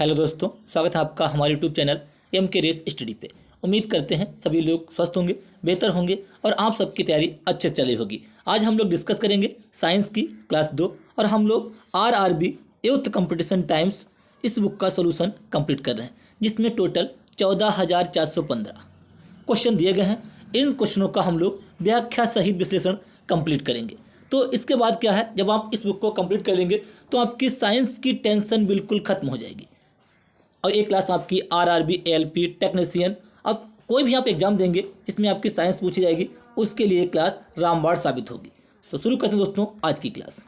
Hello दोस्तों, स्वागत है आपका हमारे यूट्यूब चैनल एम के रेस स्टडी पे। उम्मीद करते हैं सभी लोग स्वस्थ होंगे, बेहतर होंगे और आप सबकी तैयारी अच्छे से चली होगी। आज हम लोग डिस्कस करेंगे साइंस की क्लास 2 और हम लोग आरआरबी एट्थ कंपटीशन टाइम्स इस बुक का सोल्यूशन कंप्लीट कर रहे हैं, जिसमें टोटल 14,415 क्वेश्चन दिए गए हैं। इन क्वेश्चनों का हम लोग व्याख्या सहित विश्लेषण कंप्लीट करेंगे। तो इसके बाद क्या है, जब आप इस बुक को कंप्लीट कर लेंगे तो आपकी साइंस की टेंशन बिल्कुल खत्म हो जाएगी। और एक क्लास आपकी आरआरबी एएलपी टेक्नीशियन, अब कोई भी आप एग्जाम देंगे जिसमें आपकी साइंस पूछी जाएगी, उसके लिए क्लास रामबाण साबित होगी। तो शुरू करते हैं दोस्तों आज की क्लास।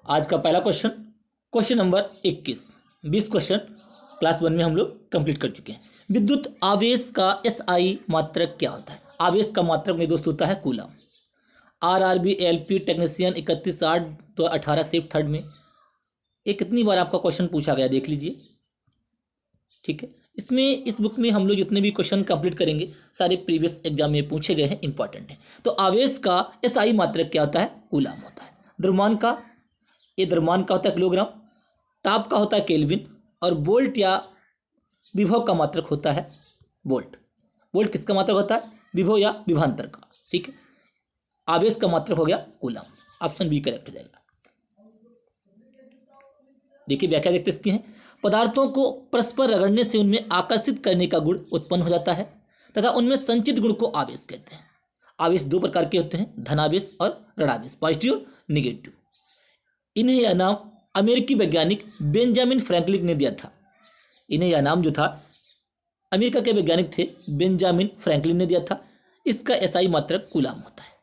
आज का पहला क्वेश्चन नंबर 21। 20 क्वेश्चन क्लास 1 में हम लोग कंप्लीट कर चुके हैं। विद्युत आवेश का एसआई मात्रक क्या होता है? आवेश का मात्रक मेरे दोस्त होता है coulomb. RRB ALP technician 31/8/2018 shift third में ये कितनी बार आपका क्वेश्चन पूछा गया देख लीजिए। ठीक है, इसमें इस बुक में हम लोग जितने भी क्वेश्चन कंप्लीट करेंगे सारे प्रीवियस एग्जाम में पूछे गए हैं, इंपॉर्टेंट है। तो आवेश का एसआई मात्रक क्या होता है? कूलम होता है। द्रव्यमान का, ये द्रव्यमान का होता है किलोग्राम। ताप का होता है केल्विन। और वोल्ट या विभव का मात्रक होता है वोल्ट। वोल्ट किसका मात्रक होता है? विभव या विभवांतर का। ठीक है, आवेश का मात्रक हो गया कूलम। ऑप्शन बी करेक्ट हो जाएगा। देखिए व्याख्या देखते इसकी है। पदार्थों को परस्पर रगड़ने से उनमें आकर्षित करने का गुण उत्पन्न हो जाता है तथा उनमें संचित गुण को आवेश कहते हैं। आवेश दो प्रकार के होते हैं, धनावेश और ऋणावेश, पॉजिटिव और निगेटिव। इन्हें यह नाम अमेरिकी वैज्ञानिक बेंजामिन फ्रैंकलिन ने दिया था। इन्हें यह नाम जो था अमेरिका के वैज्ञानिक थे बेंजामिन फ्रैंकलिन ने दिया था। इसका एसआई मात्रक कूलम होता है।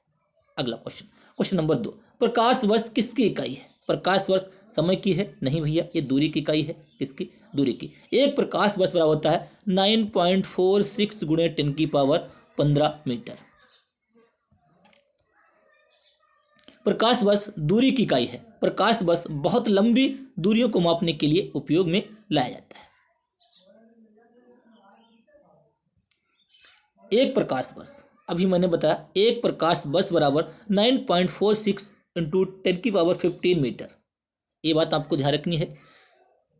अगला क्वेश्चन नंबर 2। प्रकाश वर्ष किसकी इकाई है? प्रकाश वर्ष समय की है? नहीं भैया, ये दूरी की इकाई है। किसकी? दूरी की। एक प्रकाश वर्ष बराबर होता है 9.46 गुणे 10⁻15 मीटर। प्रकाश वर्ष दूरी की इकाई है। प्रकाश वर्ष बहुत लंबी दूरियों को मापने के लिए उपयोग में लाया जाता है। एक प्रकाश वर्ष, अभी मैंने बताया, एक प्रकाश वर्ष बराबर 9.46 इंटू 10⁻15 मीटर। ये बात आपको ध्यान रखनी है।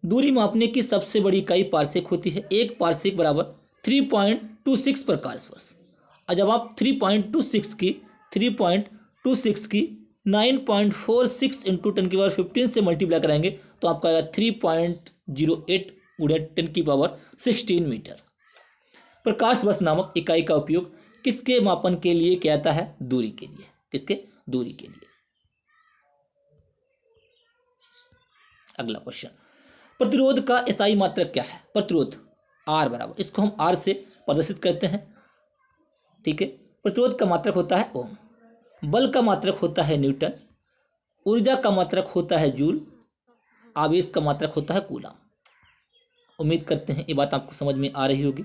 दूरी मापने की सबसे बड़ी इकाई पारसेक होती है। एक पारसेक बराबर 3.26 प्रकाश वर्ष। और जब आप 3.26 की 9.46 इंटू 10⁻15 से मल्टीप्लाई कराएंगे तो आपका आएगा 3.08 गुणे 10⁻16 मीटर। प्रकाश वर्ष नामक इकाई का उपयोग किसके मापन के लिए किया जाता है? दूरी के लिए। किसके? दूरी के लिए। अगला क्वेश्चन, प्रतिरोध का एसआई मात्रक क्या है? प्रतिरोध आर बराबर, इसको हम आर से प्रदर्शित करते हैं। ठीक है, प्रतिरोध का मात्रक होता है ओम। बल का मात्रक होता है न्यूटन। ऊर्जा का मात्रक होता है जूल। आवेश का मात्रक होता है कूलम। उम्मीद करते हैं ये बात आपको समझ में आ रही होगी।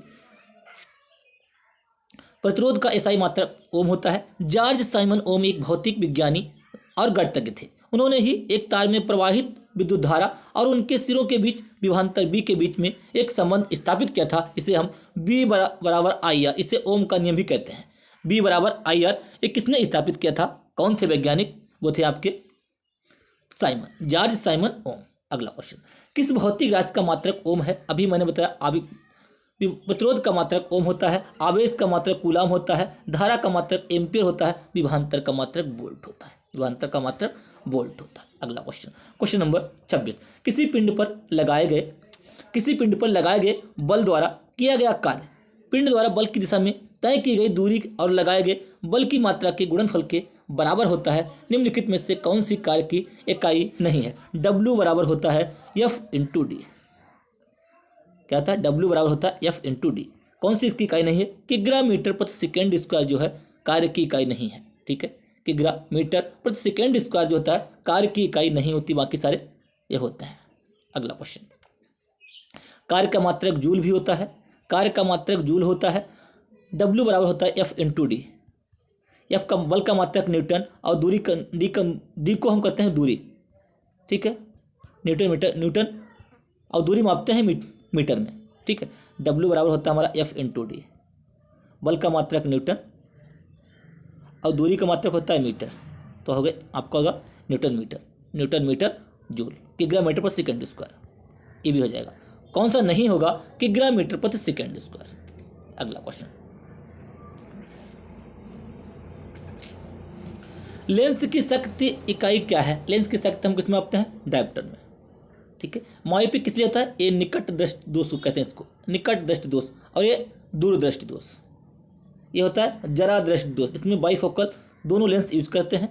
प्रतिरोध का एसआई मात्रक ओम होता है। जॉर्ज साइमन ओम एक भौतिक विज्ञानी और गणितज्ञ थे। उन्होंने ही एक तार में प्रवाहित विद्युत धारा और उनके सिरों के बीच विभवांतर बी के बीच में एक संबंध स्थापित किया था। इसे हम बी बराबर आई आर, इसे ओम का नियम भी कहते हैं। बी बराबर आई आर ये किसने स्थापित किया था? कौन थे वैज्ञानिक? वो थे आपके साइमन, जॉर्ज साइमन ओम। अगला क्वेश्चन, किस भौतिक राशि का मात्रक ओम है? अभी मैंने बताया प्रतिरोध का मात्रक ओम होता है। आवेश का मात्रक कूलम होता है। धारा का मात्रक एम्पियर होता है। विभवांतर का मात्रक वोल्ट होता है। विभवांतर का मात्रक वोल्ट होता है। अगला क्वेश्चन नंबर 26। किसी पिंड पर लगाए गए बल द्वारा किया गया कार्य पिंड द्वारा बल की दिशा में तय की गई दूरी और लगाए गए बल की मात्रा के गुणनफल के बराबर होता है। निम्नलिखित में से कौन सी कार्य की इकाई नहीं है? W बराबर होता है F/D। क्या होता है? W बराबर होता है F/D। कौन सी इसकी इकाई नहीं है? किग्रा मीटर प्रति सेकेंड स्क्वायर जो है कार्य की इकाई नहीं है। ठीक है, किग्रा मीटर प्रति सेकेंड स्क्वायर जो होता है कार्य की इकाई नहीं होती, बाकी सारे ये होते हैं। अगला क्वेश्चन, कार्य का मात्रक जूल भी होता है। कार्य का मात्रक जूल होता है। W बराबर होता है F/D। F का बल का मात्रक न्यूटन और दूरी डी को हम कहते हैं दूरी। ठीक है, न्यूटन और दूरी मापते हैं मीटर में। ठीक है, W बराबर होता है हमारा F/D। बल का मात्रक न्यूटन और दूरी का मात्रक होता है मीटर, तो हो गए आपका होगा न्यूटन मीटर जूल, किग्रा मीटर पर सेकेंड स्क्वायर, ये भी हो जाएगा। कौन सा नहीं होगा कि ग्राम मीटर प्रति सेकेंड स्क्वायर। अगला क्वेश्चन, लेंस की शक्ति इकाई क्या है? लेंस की शक्ति हम किसमें मापते हैं? डायप्टर में। ठीक है, मायोपी किस लिए होता है? ये निकट दृष्टि दोष को कहते हैं, इसको निकट दृष्टि दोष, और ये दूर दृष्टि दोष। ये होता है जरा दृष्टि दोष, इसमें बाइफोकल दोनों लेंस यूज करते हैं।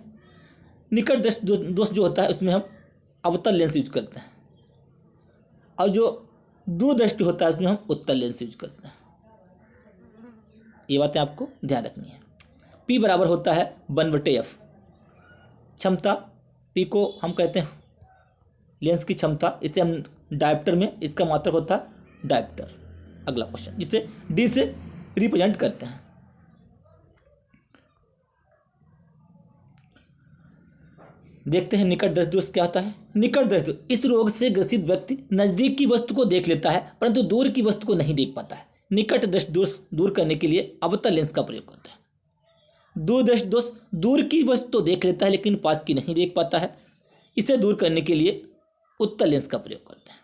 निकट दृष्टि दोष जो होता है उसमें हम अवतल लेंस यूज करते हैं, और जो दूरदृष्टि होता है उसमें हम उत्तल लेंस यूज करते हैं। ये बातें आपको ध्यान रखनी है। P बराबर होता है 1/f, क्षमता P को हम कहते हैं लेंस की क्षमता, इसे हम डायप्टर में इसका मात्रक होता है डायप्टर। अगला क्वेश्चन, जिसे D से रिप्रेजेंट करते हैं। देखते हैं निकट दृष्टि दोष क्या होता है। निकट दृष्टि दोष, इस रोग से ग्रसित व्यक्ति नजदीक की वस्तु को देख लेता है परंतु दूर की वस्तु को नहीं देख पाता है। निकट दृष्टि दोष दूर करने के लिए अवतल लेंस का प्रयोग करते हैं। दूर दृष्टि दोष, दूर की वस्तु तो देख लेता है लेकिन पास की नहीं देख पाता है, इसे दूर करने के लिए उत्तल लेंस का प्रयोग करते हैं।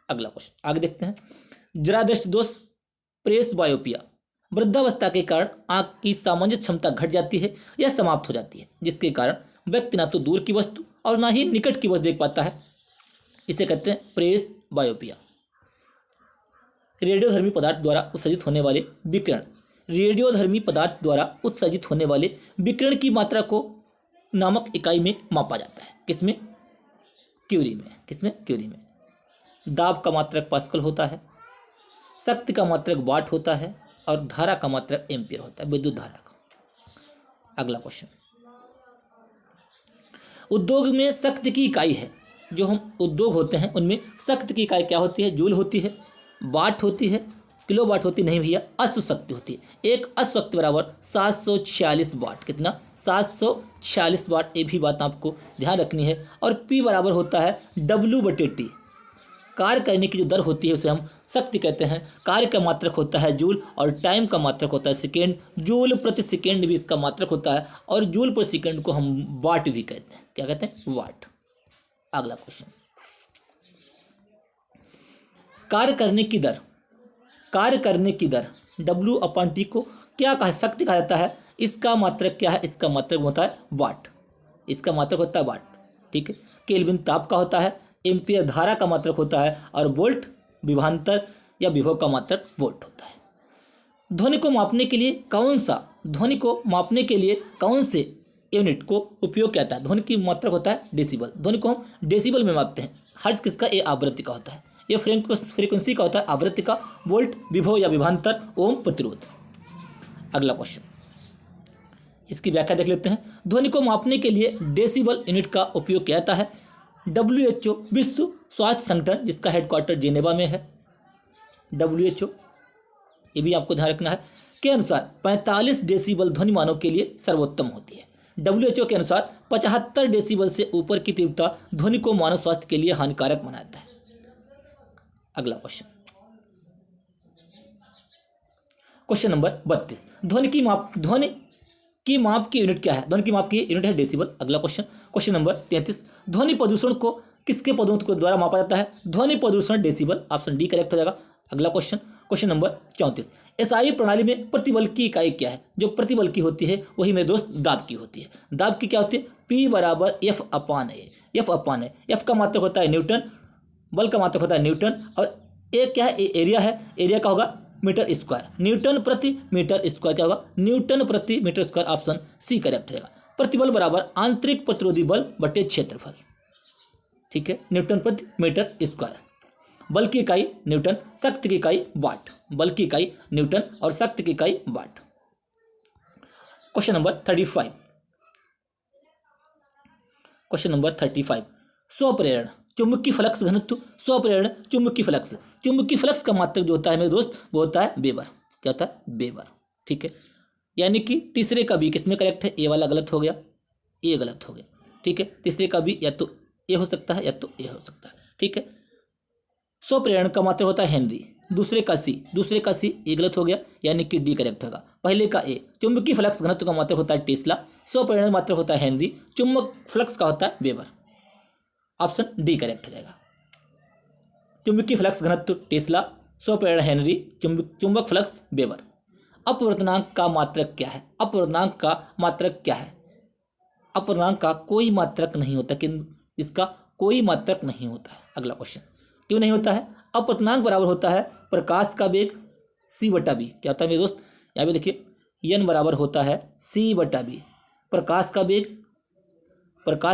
अगला क्वेश्चन आगे देखते हैं। जरा दृष्टि दोष, प्रेस बायोपिया, वृद्धावस्था के कारण आंख की सामान्य क्षमता घट जाती है या समाप्त हो जाती है, जिसके कारण व्यक्ति ना तो दूर की वस्तु और ना ही निकट की वस्तु देख पाता है। इसे कहते हैं प्रेस बायोपिया। रेडियोधर्मी पदार्थ द्वारा उत्सर्जित होने वाले विकिरण, रेडियोधर्मी पदार्थ द्वारा उत्सर्जित होने वाले विकिरण की मात्रा को नामक इकाई में मापा जाता है। किसमें? क्यूरी में। किसमें? क्यूरी में। दाब का मात्रक पास्कल होता है, शक्ति का मात्रक वाट होता है, और धारा का मात्रक एम्पियर होता है, विद्युत धारा का। अगला क्वेश्चन, उद्योग में शक्ति की इकाई है, जो हम उद्योग होते हैं उनमें शक्ति की इकाई क्या होती है? जूल होती है, वाट होती है, किलो वाट होती नहीं भैया, अश्व शक्ति होती है। एक अश्व शक्ति बराबर 746 वाट। कितना? 746 वाट। ये भी बात आपको ध्यान रखनी है। और P बराबर होता है W/T। कार्य करने की जो दर होती है उसे हम शक्ति कहते हैं। कार्य का मात्रक होता है जूल, और टाइम का मात्रक होता है सेकेंड। जूल प्रति सेकेंड भी इसका मात्रक होता है, और जूल प्रति सेकेंड को हम वाट भी कहते हैं। क्या कहते हैं? वाट। अगला क्वेश्चन, कार्य करने की दर, कार्य करने की दर W/T को क्या कहा? शक्ति कहा जाता है। इसका मात्रक क्या है? इसका मात्रक होता है वाट। इसका मात्रक होता है वाट। ठीक है, केल्विन ताप का होता है, एम्पियर धारा का मात्रक होता है, और वोल्ट विभवांतर या विभव का मात्रक वोल्ट होता है। ध्वनि को मापने के लिए कौन सा, ध्वनि को मापने के लिए कौन से यूनिट को उपयोग किया जाता है? ध्वनि की मात्रक होता है डेसिबल। ध्वनि को हम डेसिबल में मापते हैं। हर्ट्ज किसका? ये आवृत्ति का होता है, ये फ्रीक्वेंसी का होता है, आवृत्ति का। वोल्ट विभव या विभवांतर, ओम प्रतिरोध। अगला क्वेश्चन, इसकी व्याख्या देख लेते हैं। ध्वनि को मापने के लिए डेसिबल यूनिट का उपयोग किया जाता है। WHO विश्व स्वास्थ्य संगठन, जिसका हेडक्वार्टर जेनेवा में है, WHO, ये भी आपको ध्यान रखना है, के अनुसार 45 डेसिबल ध्वनि मानव के लिए सर्वोत्तम होती है। WHO के अनुसार 75 डेसिबल से ऊपर की तीव्रता ध्वनि को मानव स्वास्थ्य के लिए हानिकारक बनाता है। अगला क्वेश्चन, क्वेश्चन नंबर 32। ध्वनि की माप की यूनिट क्या है? ध्वनि की माप की यूनिट है डेसिबल। अगला क्वेश्चन, क्वेश्चन नंबर 33। ध्वनि प्रदूषण को किसके पदों के द्वारा मापा जाता है? ध्वनि प्रदूषण डेसिबल। ऑप्शन डी करेक्ट हो जाएगा। अगला क्वेश्चन, क्वेश्चन नंबर 34। एसआई प्रणाली में प्रतिबल की इकाई क्या है? जो प्रतिबल की होती है वही मेरे दोस्त दाब की होती है। दाब की क्या होती है? P बराबर F/A। F/A, F का मात्रक होता है न्यूटन, बल का मात्रक होता है न्यूटन, और ए क्या है? एरिया है। एरिया का होगा मीटर स्क्वायर। न्यूटन प्रति मीटर स्क्वायर क्या होगा? न्यूटन प्रति metre square. Option C correct रहेगा। प्रतिबल बराबर आंतरिक प्रतिरोधी बल बटे क्षेत्रफल। ठीक है, न्यूटन प्रति मीटर स्क्वायर। बल की इकाई न्यूटन, शक्ति की इकाई वाट। बल की इकाई न्यूटन और शक्ति की इकाई watt. Question number 35। Question number 35। स्वप्रेरण चुंबकीय फ्लक्स घनत्व। स्वप्रेरण चुंबकीय फ्लक्स, चुंबकीय फ्लक्स का मात्रक जो होता है मेरे दोस्त वो होता है वेबर। क्या होता है? वेबर। ठीक है, यानी कि तीसरे का भी किसमें करेक्ट है? ए वाला गलत हो गया, ए गलत हो गया। ठीक है, तीसरे का भी या तो ए हो सकता है या तो ए हो सकता है। ठीक है, स्वप्रेरण का मात्रक होता है हेनरी। दूसरे का सी, ए गलत हो गया, यानी कि डी करेक्ट होगा। पहले का ए। चुंबकीय फ्लक्स घनत्व का मात्रक होता है टेस्ला, स्वप्रेरण मात्रक होता है हेनरी, चुंबक फ्लक्स का होता है वेबर। ऑप्शन डी करेक्ट हो जाएगा। चुंबकीय फ्लक्स घनत्व टेस्ला, 100 पेड़ हेनरी, चुंबक फ्लक्स वेबर। अपवर्तनांक का मात्रक क्या है? अपवर्तनांक का मात्रक क्या है? अपवर्तनांक का कोई मात्रक नहीं होता, कि इसका कोई मात्रक नहीं होता है। अगला क्वेश्चन, क्यों नहीं होता है? अपवर्तनांक बराबर होता है प्रकाश का वेग c/b। क्या होता है मेरे दोस्त? यहाँ पे देखिए n बराबर होता है c/b। प्रकाश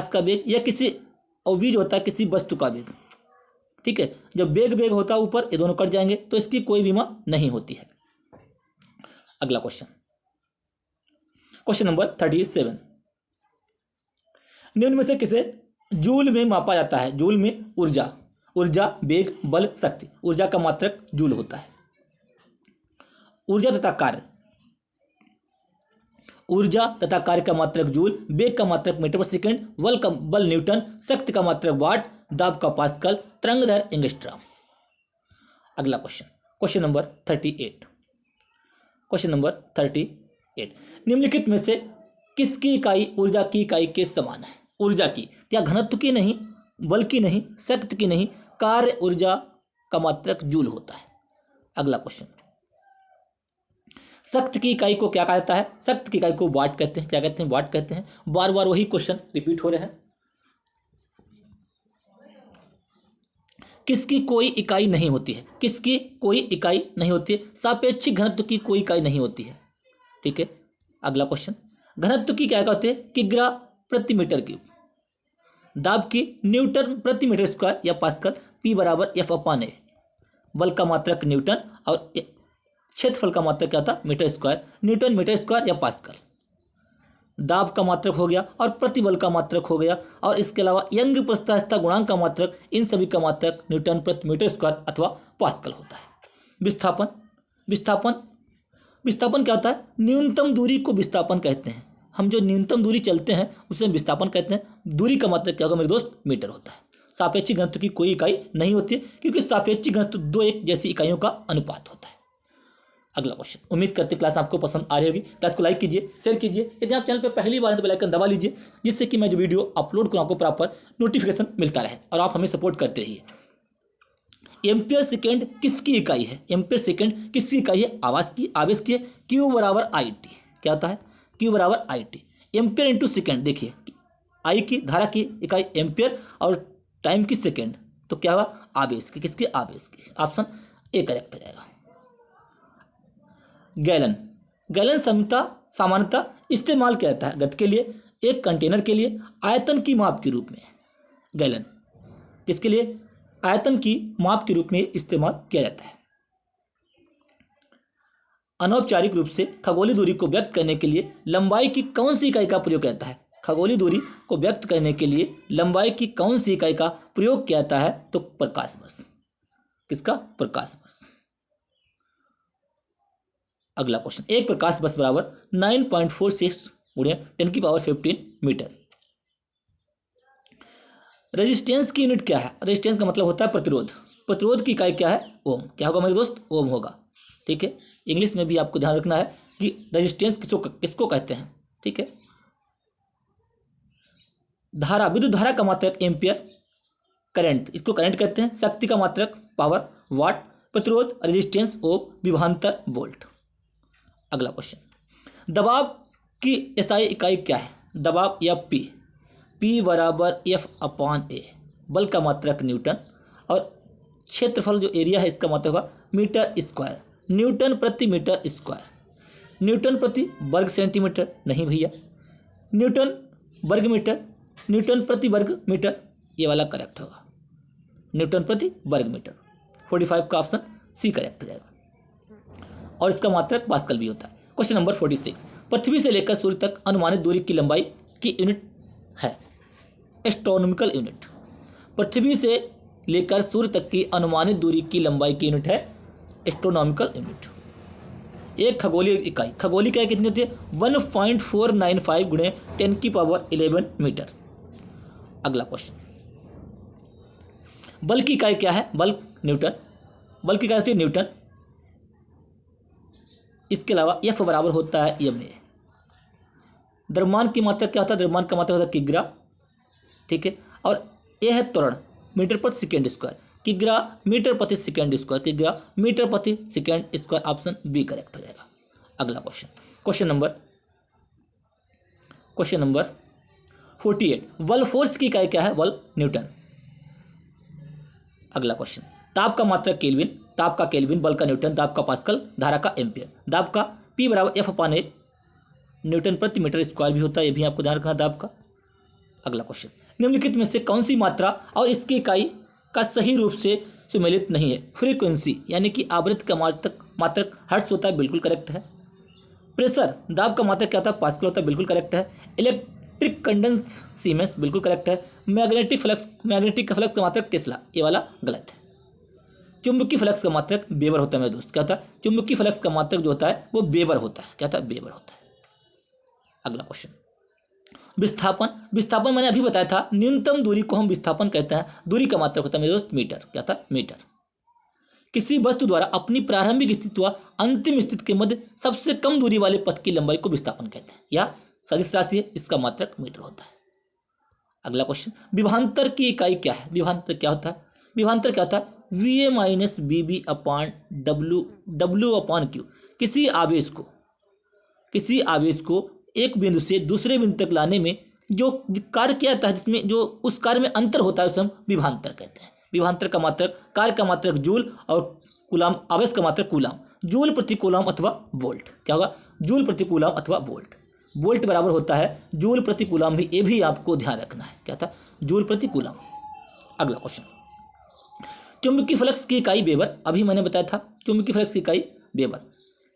का वेग या किसी अवधि होता है किसी वस्तु का वेग, ठीक है। जब वेग होता है ऊपर, ये दोनों कट जाएंगे तो इसकी कोई विमा नहीं होती है। अगला क्वेश्चन, क्वेश्चन नंबर 37, निम्न में से किसे जूल में मापा जाता है? जूल में ऊर्जा, वेग, बल, शक्ति। ऊर्जा का मात्रक जूल होता है। ऊर्जा तथा कार्य का मात्रक जूल, वेग का मात्रक मीटर पर सेकंड, बल न्यूटन, शक्ति का मात्रक वाट, दाब का पास्कल, तरंगदैर्घ्य एंगस्ट्रॉम। अगला क्वेश्चन, क्वेश्चन नंबर 38, निम्नलिखित में से किसकी इकाई ऊर्जा की इकाई के समान है? ऊर्जा की, क्या घनत्व की नहीं, बल की नहीं, शक्ति की नहीं, कार्य ऊर्जा का मात्रक जूल होता है। अगला क्वेश्चन, शक्ति की इकाई को क्या कहा जाता है? शक्ति की इकाई को वाट कहते हैं। क्या कहते हैं? वाट कहते हैं। बार बार वही क्वेश्चन रिपीट हो रहे हैं। किसकी कोई इकाई नहीं होती है? किसकी कोई इकाई नहीं होती है? सापेक्षिक घनत्व की कोई इकाई नहीं होती है, ठीक है। अगला क्वेश्चन, घनत्व की क्या होती है? किग्रा प्रति मीटर क्यूब। दाब की न्यूटन प्रति मीटर स्क्वायर या पास्कल, P बराबर F/A। बल का मात्रक न्यूटन और क्षेत्रफल का मात्रक क्या था? Metre square, newton metre square या पास्कल। दाब का मात्रक हो गया और प्रतिबल का मात्रक हो गया, और इसके अलावा यंग प्रत्यास्थता गुणांक का मात्रक, इन सभी का मात्रक न्यूटन प्रति मीटर स्क्वायर अथवा पास्कल होता है। विस्थापन क्या होता है? न्यूनतम दूरी को विस्थापन कहते हैं। हम जो न्यूनतम दूरी चलते हैं उसे विस्थापन कहते हैं। दूरी का मात्रक क्या होगा मेरे दोस्त? मीटर होता है। सापेक्षिक घनत्व की कोई इकाई नहीं होती है, क्योंकि सापेक्षिक घनत्व 2:1 जैसी इकाइयों का अनुपात होता है। अगला क्वेश्चन, उम्मीद करते क्लास आपको पसंद आ रही होगी। क्लास को लाइक कीजिए, शेयर कीजिए। यदि आप चैनल पर पहली बार हैं तो बेल आइकन दबा लीजिए, जिससे कि मैं जो वीडियो अपलोड करूँ आपको प्रॉपर नोटिफिकेशन मिलता रहे और आप हमें सपोर्ट करते रहिए। एम्पियर सेकेंड किसकी इकाई है? एम्पियर सेकेंड किसकी इकाई है? आवेश की है। Q बराबर IT। क्या होता है? Q बराबर IT। एम्पियर इंटू सेकेंड, देखिए आई की धारा की इकाई एम्पियर और टाइम की सेकेंड, तो क्या होगा? आवेश की। किसकी? आवेश की। ऑप्शन ए करेक्ट हो जाएगा। गैलन सामान्यतः इस्तेमाल किया जाता है गति के लिए, एक कंटेनर के लिए, आयतन की माप के रूप में। गैलन किसके लिए? आयतन की माप के रूप में इस्तेमाल किया जाता है। अनौपचारिक रूप से खगोलीय दूरी को व्यक्त करने के लिए लंबाई की कौन सी इकाई का प्रयोग किया जाता है? खगोलीय दूरी को व्यक्त करने के लिए लंबाई की कौन सी इकाई का प्रयोग किया जाता है? तो प्रकाश वर्ष। किसका? प्रकाश वर्ष। अगला क्वेश्चन, एक प्रकाश वर्ष बराबर 9.46 × 10⁻15 मीटर। रेजिस्टेंस की यूनिट क्या है? रेजिस्टेंस का मतलब होता है प्रतिरोध। प्रतिरोध की इकाई क्या है? ओम। क्या होगा मेरे दोस्त? ओम होगा, ठीक है। इंग्लिश में भी आपको ध्यान रखना है कि रेजिस्टेंस किसको कहते हैं, ठीक है। धारा, विद्युत धारा का मात्रक एम्पियर, करंट इसको करंट कहते हैं। शक्ति का मात्रक पावर, वाट। प्रतिरोध रेजिस्टेंस ओम, विभवांतर वोल्ट। अगला क्वेश्चन, दबाव की एसआई इकाई क्या है? दबाव या P बराबर F/A। बल का मात्रक न्यूटन और क्षेत्रफल जो एरिया है इसका मात्रक होगा मीटर स्क्वायर, न्यूटन प्रति मीटर स्क्वायर। न्यूटन प्रति वर्ग सेंटीमीटर नहीं भैया, न्यूटन वर्ग मीटर, न्यूटन प्रति वर्ग मीटर, ये वाला करेक्ट होगा, न्यूटन प्रति वर्ग मीटर। 45 का ऑप्शन सी करेक्ट हो जाएगा, और इसका मात्रक पास्कल भी होता है। क्वेश्चन नंबर 46, पृथ्वी से लेकर सूर्य तक अनुमानित दूरी की लंबाई की यूनिट है एस्ट्रोनॉमिकल यूनिट। पृथ्वी से लेकर सूर्य तक की अनुमानित दूरी की लंबाई की यूनिट है एस्ट्रोनॉमिकल यूनिट। एक खगोलीय इकाई कितनी होती है? 1.495 × 10⁻11 मीटर। अगला क्वेश्चन, बल की इकाई क्या है? बल न्यूटन। बल की इकाई होती है न्यूटन। इसके अलावा F बराबर होता है ma। द्रव्यमान की मात्रा क्या होता है? द्रव्यमान का मात्रा होता है किग्रा, ठीक है। और A है त्वरण, मीटर पर सेकेंड स्क्वायर। किग्रा मीटर प्रति सेकेंड स्क्वायर, किग्रा मीटर प्रति second square, option B correct हो जाएगा। अगला क्वेश्चन, क्वेश्चन नंबर 48, बल फोर्स की इकाई क्या है? बल न्यूटन। अगला क्वेश्चन, ताप का मात्रक केल्विन, ताप का केल्विन, बल का न्यूटन, दाब का पास्कल, धारा का एम्पियर। दाब का P बराबर F/A न्यूटन प्रति मीटर स्क्वायर भी होता है, ये भी आपको ध्यान रखना दाब का। अगला क्वेश्चन, निम्नलिखित में से कौन सी मात्रा और इसकी इकाई का सही रूप से सुमेलित नहीं है? फ्रीक्वेंसी यानी कि आवृत्ति का मात्रक हर्ट्ज होता है, बिल्कुल करेक्ट है। प्रेशर, दाब का मात्रक क्या होता है? पास्कल होता है, बिल्कुल करेक्ट है। इलेक्ट्रिक कंडेंस सीमेंस, बिल्कुल करेक्ट है। मैग्नेटिक फ्लक्स का मात्रक टेस्ला, ये वाला गलत है। चुंबकीय फ्लक्स का मात्रक वेबर होता है मेरे दोस्त, क्या होता है? चुंबकीय फ्लक्स का मात्रक जो होता है वो वेबर होता है, क्या होता है? वेबर होता है। अगला क्वेश्चन, विस्थापन मैंने अभी बताया था, न्यूनतम दूरी को हम विस्थापन कहते हैं। दूरी का मात्रक होता है मेरे दोस्त मीटर, क्या था? मीटर। किसी वस्तु द्वारा अपनी प्रारंभिक स्थिति व अंतिम स्थिति के मध्य सबसे कम दूरी वाले पथ की लंबाई को विस्थापन कहते हैं, या सदिश राशि है, इसका मात्रक मीटर होता है। अगला क्वेश्चन, विभवांतर की इकाई क्या है? विभवांतर क्या होता है? विभवांतर क्या होता है? VA minus BB upon W upon Q। किसी आवेश को एक बिंदु से दूसरे बिंदु तक लाने में जो कार्य किया जाता है, जिसमें जो उस कार्य में अंतर होता है, उसे हम विभवांतर कहते हैं। विभवांतर का मात्रक, कार्य का मात्रक जूल और कूलाम, आवेश का मात्रक कूलाम। जूल प्रति कूलाम अथवा वोल्ट, क्या होगा? जूल प्रति कूलाम अथवा वोल्ट। वोल्ट बराबर होता है जूल प्रति कूलाम भी, ये भी आपको ध्यान रखना है, क्या था? जूल प्रति कूलाम। अगला क्वेश्चन, चुंबकीय फ्लक्स की इकाई वेबर, अभी मैंने बताया था चुंबकीय फ्लक्स की इकाई वेबर।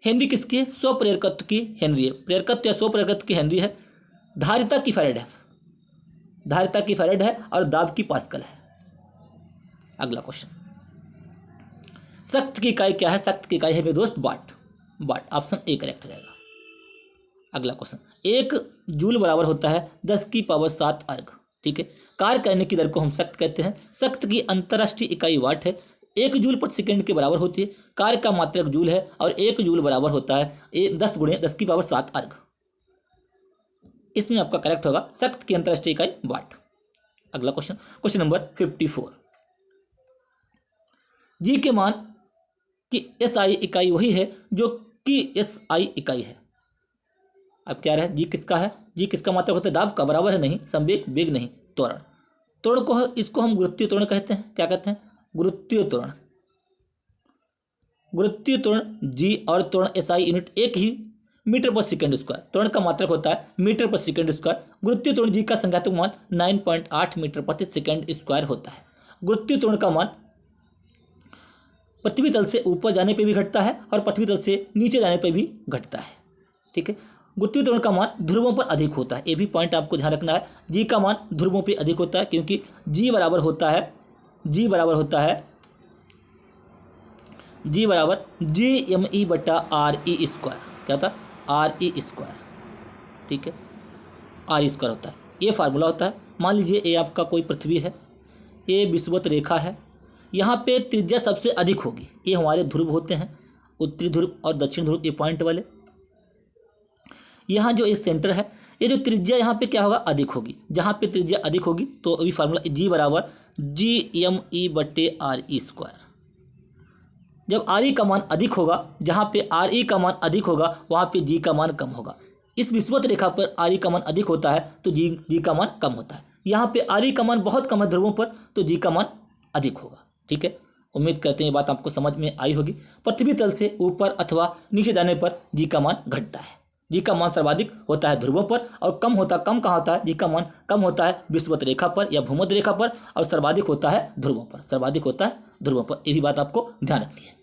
हेनरी किसके? स्वप्रेरकत्व की हेनरी है, प्रेरकत्व या स्वप्रेरकत्व की हेनरी है। धारिता की फैराड है, धारिता की फैराड है, और दाब की पास्कल है। अगला क्वेश्चन, सख्त की इकाई क्या है? सख्त की इकाई है मेरे दोस्त वाट, वाट, ऑप्शन ए करेक्ट हो जाएगा। अगला क्वेश्चन, 1 जूल बराबर होता है 10⁻7 अर्ग, ठीक है। कार्य करने की दर को हम सख्त कहते हैं। सख्त की अंतर्राष्ट्रीय इकाई वाट है, 1 जूल प्रति सेकंड के बराबर होती है। कार्य का मात्रक जूल है, और 1 जूल बराबर होता है 10 × 10⁻7 अर्ग। इसमें आपका करेक्ट होगा सख्त की अंतर्राष्ट्रीय इकाई वाट। अगला क्वेश्चन, क्वेश्चन नंबर 54, जी के मान की SI इकाई वही है जो कि SI इकाई है। अब क्या रहा? जी किसका है? जी किसका मात्रक होता है? दाब का, बराबर है नहीं, संवेग, वेग नहीं, त्वरण। त्वरण को इसको हम गुरुत्वीय त्वरण कहते हैं, क्या कहते हैं? गुरुत्वीय त्वरण। गुरुत्वीय त्वरण जी और त्वरण SI यूनिट एक ही, मीटर पर सेकंड स्क्वायर। त्वरण का मात्रक होता है मीटर पर सेकंड स्क्वायर। गुरुत्वीय त्वरण जी का संख्यात्मक मान 9.8 मीटर प्रति सेकंड स्क्वायर होता है। गुरुत्वीय त्वरण का मान पृथ्वी तल से ऊपर जाने पे भी घटता है और पृथ्वी तल से नीचे जाने पे भी घटता है, ठीक है। गुरुत्वीय त्वरण का मान ध्रुवों पर अधिक होता है, ये भी पॉइंट आपको ध्यान रखना है। जी का मान ध्रुवों पे अधिक होता है, क्योंकि जी बराबर होता है GME/RE स्क्वायर, क्या होता है? RE स्क्वायर, ठीक है, RE स्क्वायर होता है, ये फार्मूला होता है। मान लीजिए ये आपका कोई पृथ्वी है, ये विषुवत रेखा है, यहाँ पे त्रिज्या सबसे अधिक होगी। ये हमारे ध्रुव होते हैं, उत्तरी ध्रुव और दक्षिण ध्रुव, ये पॉइंट वाले। यहाँ जो ये सेंटर है, ये जो त्रिज्या यहाँ पे क्या होगा? अधिक होगी। जहाँ पे त्रिज्या अधिक होगी तो अभी फार्मूला G बराबर GME/RE स्क्वायर। जब RE का मान अधिक होगा, जहाँ पे RE का मान अधिक होगा, वहाँ पे G का मान कम होगा। इस विषुवत रेखा पर RE का मान अधिक होता है तो G का मान कम होता है। यहाँ पे RE का मान बहुत कम है ध्रुवों पर, तो G का मान अधिक होगा, ठीक है। उम्मीद करते हैं ये बात आपको समझ में आई होगी। पृथ्वी तल से ऊपर अथवा नीचे जाने पर G का मान घटता है। जी का मान सर्वाधिक होता है ध्रुवों पर, और कम कहाँ होता है? जी का मान कम होता है विषुवत रेखा पर या भूमध्य रेखा पर, और सर्वाधिक होता है ध्रुवों पर, ये भी बात आपको ध्यान रखनी है।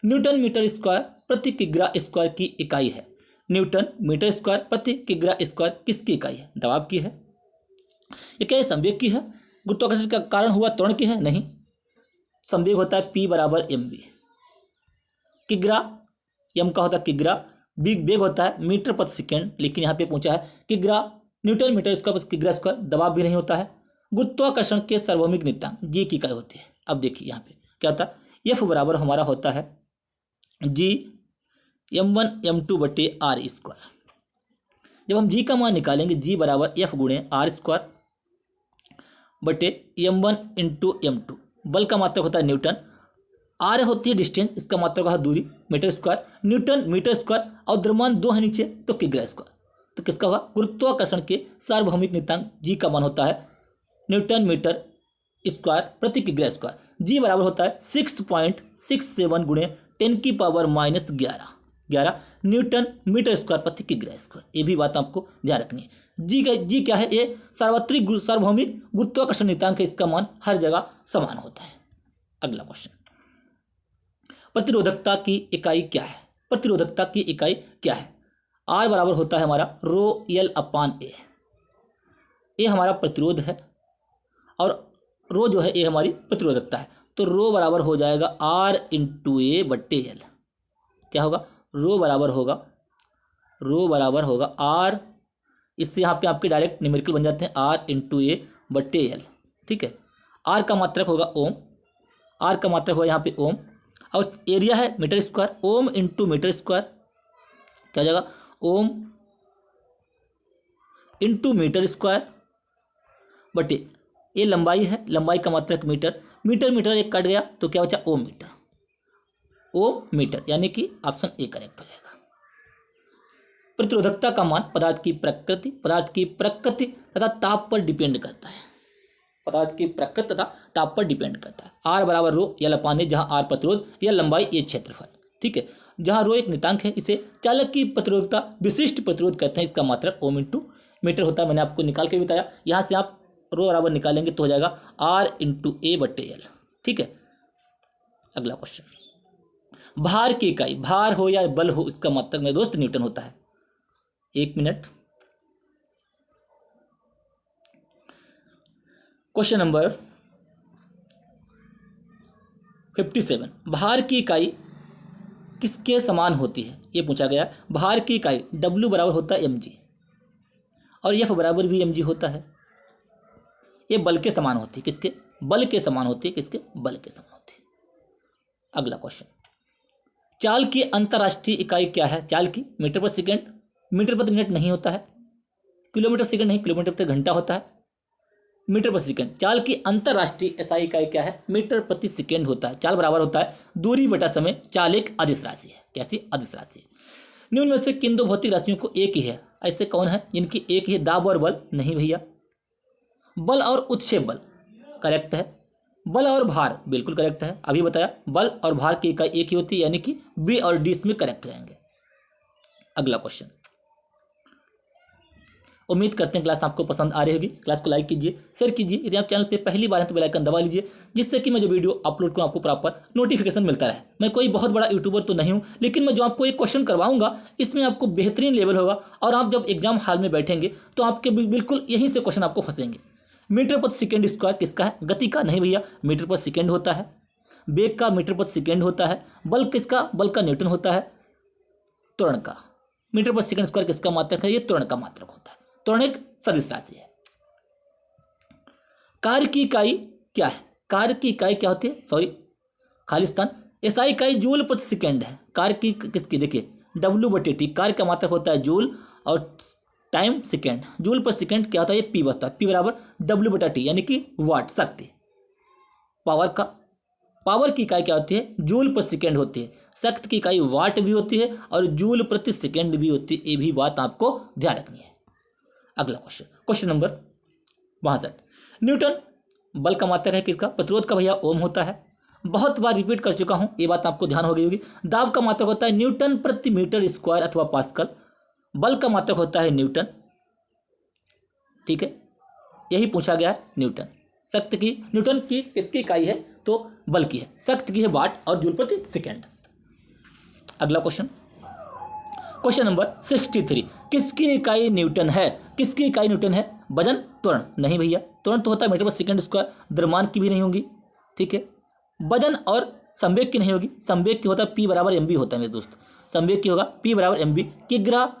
न्यूटन मीटर स्क्वायर प्रति किग्रा स्क्वायर की इकाई है। न्यूटन मीटर स्क्वायर प्रति किग्रा स्क्वायर किसकी इकाई है? दबाव की है। ये क्या है? संवेग की है। गुरुत्वाकर्षण का कारण हुआ त्वरण की है? नहीं, संवेग होता है P = mv। किग्रा, m का होता है किग्रा, वेग होता है मीटर प्रति सेकेंड, लेकिन यहाँ पे पूछा है किग्रा, न्यूटन मीटर स्क्वायर प्रति किग्रा स्क्वायर, दबाव भी नहीं होता है। गुरुत्वाकर्षण के सार्वभौमिक नियतांक जी की इकाई होती है। अब देखिए यहाँ पे क्या होता है? F बराबर हमारा होता है GM1m2/r स्क्वायर। जब हम जी का मान निकालेंगे, G बराबर F × R² M1 × M2, बल का मात्रक होता है न्यूटन, आर होती है डिस्टेंस, इसका मात्रक होता है दूरी metre square, newton metre square, और द्रव्यमान 2 है नीचे तो किग्रा स्क्वायर। तो किसका होगा? गुरुत्वाकर्षण के सार्वभौमिक नियतांक जी का मान होता है न्यूटन मीटर स्क्वायर प्रति किग्रा स्क्वायर। जी बराबर होता है 6.67 गुणे 10⁻⁻11 न्यूटन मीटर स्क्वायर प्रति किग्रा स्क्वायर। ये भी बात आपको ध्यान रखनी है। जी क्या है? ये सार्वभौमिक गुरुत्वाकर्षण नियतांक है, इसका मान हर जगह समान होता है। अगला क्वेश्चन, प्रतिरोधकता की इकाई क्या है? प्रतिरोधकता की इकाई क्या है? आर बराबर होता है हमारा रो एल अपान ए। ये हमारा प्रतिरोध है और रो जो है ये हमारी प्रतिरोधकता है। तो रो बराबर हो जाएगा आर इंटू ए बट्टे एल। क्या होगा? रो बराबर होगा आर, इससे यहाँ पे आपके डायरेक्ट न्यूमेरिकल बन जाते हैं, आर इंटू ए बट्टे एल। ठीक है, आर का मात्रक होगा ओम, आर का मात्रक होगा यहाँ पे ओम, और एरिया है metre square. Ohm into metre square क्या हो जाएगा? ओम इंटू मीटर स्क्वायर बटे ये लंबाई है, लंबाई का मात्रक मीटर, मीटर एक कट गया तो क्या बचा? ओम मीटर, ओम मीटर, यानी कि ऑप्शन ए करेक्ट हो जाएगा। प्रतिरोधकता का मान पदार्थ की प्रकृति तथा ताप पर डिपेंड करता है। पदार्थ की प्रकृति तथा ताप पर डिपेंड करता है। आर बराबर रो एल अपान ए, जहाँ आर प्रतिरोध, या लंबाई, ए क्षेत्रफल। ठीक है, जहाँ रो एक नियतांक है, इसे चालक की प्रतिरोधकता विशिष्ट प्रतिरोध कहते हैं। इसका मात्रक ओम इंटू मीटर होता है, मैंने आपको निकाल के बताया। यहाँ से आप रो बराबर निकालेंगे तो हो जाएगा आर इंटू ए बट्टे एल। ठीक है, अगला क्वेश्चन, भार की इकाई, भार हो या बल हो, इसका मात्रक मेरे दोस्त न्यूटन होता है। 1 मिनट। क्वेश्चन नंबर 57, भार की इकाई किसके समान होती है? ये पूछा गया। भार की इकाई W बराबर होता है mg और F बराबर भी mg होता है। ये बल के समान होती है। किसके? बल के समान होती है। किसके? बल के समान होती है। अगला क्वेश्चन, चाल की अंतर्राष्ट्रीय इकाई क्या है? चाल की मीटर पर सेकेंड, मीटर प्रति मिनट नहीं होता है, किलोमीटर सेकेंड नहीं, किलोमीटर प्रति घंटा होता है, मीटर प्रति सेकेंड। चाल की अंतर्राष्ट्रीय एसआई इकाई क्या है? मीटर प्रति सेकेंड होता है। चाल बराबर होता है दूरी बटा समय। चाल एक अदिश राशि है। कैसी? अदिश राशि है। निम्न में से किन दो भौतिक राशियों को एक ही है? ऐसे कौन है जिनकी एक ही है? दाब और बल? नहीं भैया। बल और उत्क्षेप बल करेक्ट है। बल और भार बिल्कुल करेक्ट है, अभी बताया। बल और भार की इकाई एक ही होती है, यानी कि बी और डी इसमें करेक्ट रहेंगे। अगला क्वेश्चन, उम्मीद करते हैं क्लास आपको पसंद आ रही होगी। क्लास को लाइक कीजिए, शेयर कीजिए। यदि आप चैनल पे पहली बार हैं तो बेल आइकन दबा लीजिए, जिससे कि मैं जो वीडियो अपलोड करूँ आपको प्रॉपर नोटिफिकेशन मिलता रहे। मैं कोई बहुत बड़ा यूट्यूबर तो नहीं हूँ, लेकिन मैं जो आपको एक क्वेश्चन करवाऊंगा इसमें आपको बेहतरीन लेवल होगा, और आप जब एग्जाम हॉल में बैठेंगे तो आपके बिल्कुल यहीं से क्वेश्चन आपको फंसेंगे। मीटर प्रति सेकेंड स्क्वायर किसका है? गति का? नहीं भैया, मीटर प्रति सेकेंड होता है। वेग का मीटर प्रति सेकेंड होता है। बल किसका? बल का न्यूटन होता है। त्वरण का मीटर प्रति सेकेंड स्क्वायर किसका मात्रक है? ये त्वरण का मात्रक होता है। त्वरण एक सदिश राशि है। कार्य की इकाई क्या है? कार्य की इकाई क्या होती है? सॉरी, खालिस्तान। एसआई इकाई जूल प्रति सेकेंड है। कार्य की किसकी? देखिए W/T। कार्य का मात्रक होता है जूल और टाइम सेकेंड। जूल पर सेकेंड क्या होता है? ये P बचता है। P बराबर W/T, यानी कि वाट, शक्ति। पावर का, पावर की इकाई क्या होती है? जूल पर सेकेंड होती है। शक्ति की इकाई वाट भी होती है और जूल प्रति सेकेंड भी होती है। ये भी बात आपको ध्यान रखनी है। अगला क्वेश्चन, क्वेश्चन नंबर 62, न्यूटन बल का मात्रक है किसका? प्रतिरोध का भैया ओम होता है। बहुत बार रिपीट कर चुका हूं, ये बात आपको ध्यान हो गई होगी। दाब का मात्रक होता है न्यूटन प्रति मीटर स्क्वायर अथवा पास्कल। बल का मात्रक होता है न्यूटन। ठीक है, यही पूछा गया है। न्यूटन, शक्ति की, न्यूटन की किसकी इकाई है? तो बल की है। शक्ति की है वाट और जूल प्रति सेकेंड। अगला क्वेश्चन, क्वेश्चन नंबर 63, किसकी इकाई न्यूटन है? किसकी इकाई न्यूटन है? वजन? त्वरण? नहीं भैया, त्वरण तो होता है मीटर पर सेकेंड स्क्वायर। द्रव्यमान की भी नहीं होगी। ठीक है, वजन और संवेग की नहीं होगी। संवेग की होता है P बराबर mb होता है मेरे दोस्त। संवेग की होगा P बराबर mb। किग्रा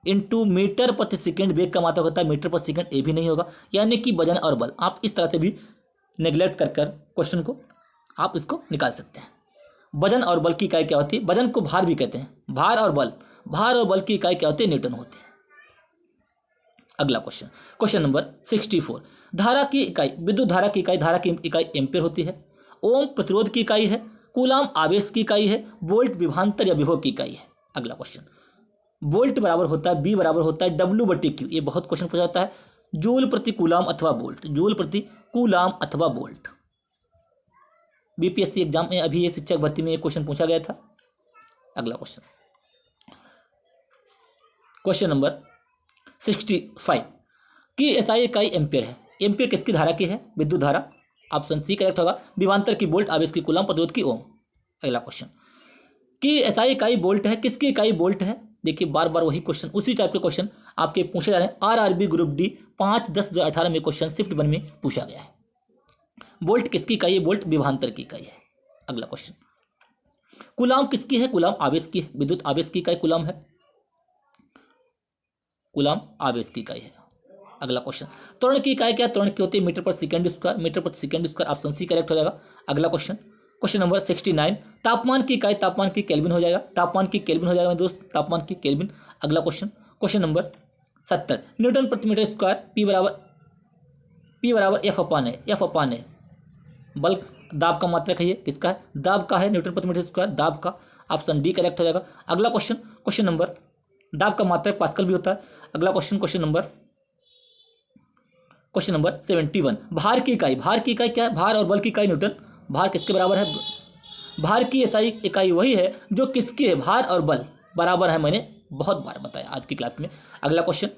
इंटू मीटर प्रति सेकेंड। वेग का मात्रक होता है मीटर प्रति सेकेंड, ये भी नहीं होगा। यानी कि वजन और बल, आप इस तरह से भी नेग्लेक्ट कर क्वेश्चन को आप इसको निकाल सकते हैं। वजन और बल की इकाई क्या होती है? वजन को भार भी कहते हैं। भार और बल, भार और बल की इकाई क्या होती है? न्यूटन होती है। अगला क्वेश्चन, क्वेश्चन नंबर 64, धारा की इकाई, विद्युत धारा की इकाई, धारा की इकाई एम्पेयर होती है। ओम प्रतिरोध की इकाई है, कूलाम आवेश की इकाई है, वोल्ट विभवांतर या विभव की इकाई है। अगला क्वेश्चन, वोल्ट बराबर होता है बी बराबर होता है W/Q। ये बहुत क्वेश्चन पूछा जाता है। जूल प्रति कूलाम अथवा वोल्ट, जूल प्रति कूलाम अथवा वोल्ट। बीपीएससी एग्जाम में अभी ये शिक्षक भर्ती में ये क्वेश्चन पूछा गया था। अगला क्वेश्चन, क्वेश्चन नंबर 65 की एसआई इकाई एम्पियर है। एम्पियर किसकी धारा की है? विद्युत धारा। ऑप्शन सी करेक्ट होगा। विभवांतर की वोल्ट, आवेश की कूलाम, प्रतिरोध की ओम। अगला क्वेश्चन, कि एसआई इकाई वोल्ट है, किसकी इकाई वोल्ट है? देखिए बार बार वही क्वेश्चन, उसी टाइप के क्वेश्चन आपके पूछे जा रहे हैं। आरआरबी ग्रुप डी 5/10/2018 में क्वेश्चन शिफ्ट 1 में पूछा गया है। वोल्ट किसकी इकाई है? वोल्ट विभवांतर की इकाई है। अगला क्वेश्चन, कूलाम किसकी है? कूलाम आवेश की है। विद्युत आवेश की इकाई कूलाम है, कूलाम आवेश की इकाई है। अगला क्वेश्चन, त्वरण की इकाई क्या? त्वरण की होती है मीटर पर सेकंड स्क्वायर, मीटर पर second square. Option C correct हो जाएगा। अगला क्वेश्चन, क्वेश्चन नंबर 69 तापमान की इकाई, तापमान की केल्विन हो जाएगा, तापमान की केल्विन हो जाएगा मेरे दोस्त, तापमान की केल्विन। अगला क्वेश्चन, क्वेश्चन नंबर 70 न्यूटन प्रति मीटर स्क्वायर, पी बराबर F/A। बल्क दाब का मात्रक है, ये किसका है? दाब का है, न्यूटन प्रति मीटर स्क्वायर दाब का। ऑप्शन डी करेक्ट हो जाएगा। अगला क्वेश्चन, क्वेश्चन नंबर, दाब का मात्रक पास्कल भी होता है। अगला क्वेश्चन, क्वेश्चन नंबर 71 भार की इकाई, भार की इकाई क्या है? भार और बल की इकाई न्यूटन। भार किसके बराबर है? भार की एसआई इकाई वही है जो किसकी है? भार और बल बराबर है, मैंने बहुत बार बताया आज की क्लास में। अगला क्वेश्चन,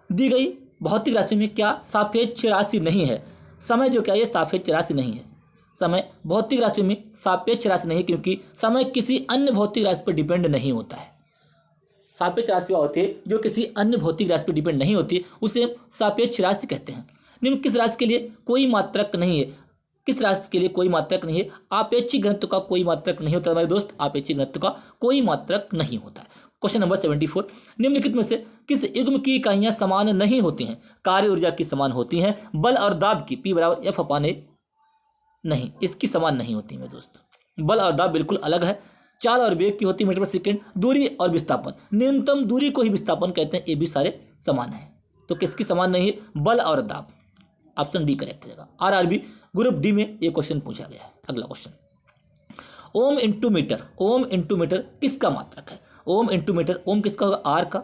दी गई भौतिक राशि में क्या सापेक्ष राशि नहीं है? समय जो क्या, ये सापेक्ष राशि नहीं है। समय भौतिक राशि में सापेक्ष राशि नहीं, क्योंकि समय किसी अन्य भौतिक राशि पर डिपेंड नहीं होता है। सापेक्ष राशि वह होती है जो किसी अन्य भौतिक राशि पर डिपेंड नहीं होती, उसे सापेक्ष राशि कहते हैं। निम्न किस राशि के लिए कोई मात्रक नहीं है? किस राशि के लिए कोई मात्रक नहीं है? आपेक्षिक घनत्व का कोई मात्रक नहीं होता हमारे दोस्त, आपेक्षिक घनत्व का कोई मात्रक नहीं होता है। क्वेश्चन नंबर 74 निम्नलिखित में से किस युग्म की इकाइयां समान नहीं होती हैं? कार्य ऊर्जा की समान होती हैं, बल और दाब की, P बराबर F/A नहीं, इसकी समान नहीं होती मेरे दोस्त। बल और दाब बिल्कुल अलग है। चाल और वेग की होती है मीटर पर सेकेंड। दूरी और विस्थापन, न्यूनतम दूरी को ही विस्थापन कहते हैं, ये भी सारे समान है। तो किसकी समान नहीं है? बल और दाब। ऑप्शन डी करेक्ट हो जाएगा। आरआरबी ग्रुप डी में ये क्वेश्चन पूछा गया है। अगला question, ohm into metre, ohm into metre किसका मात्रक है? ओम इंटू मीटर, ओम किसका होगा? आर का,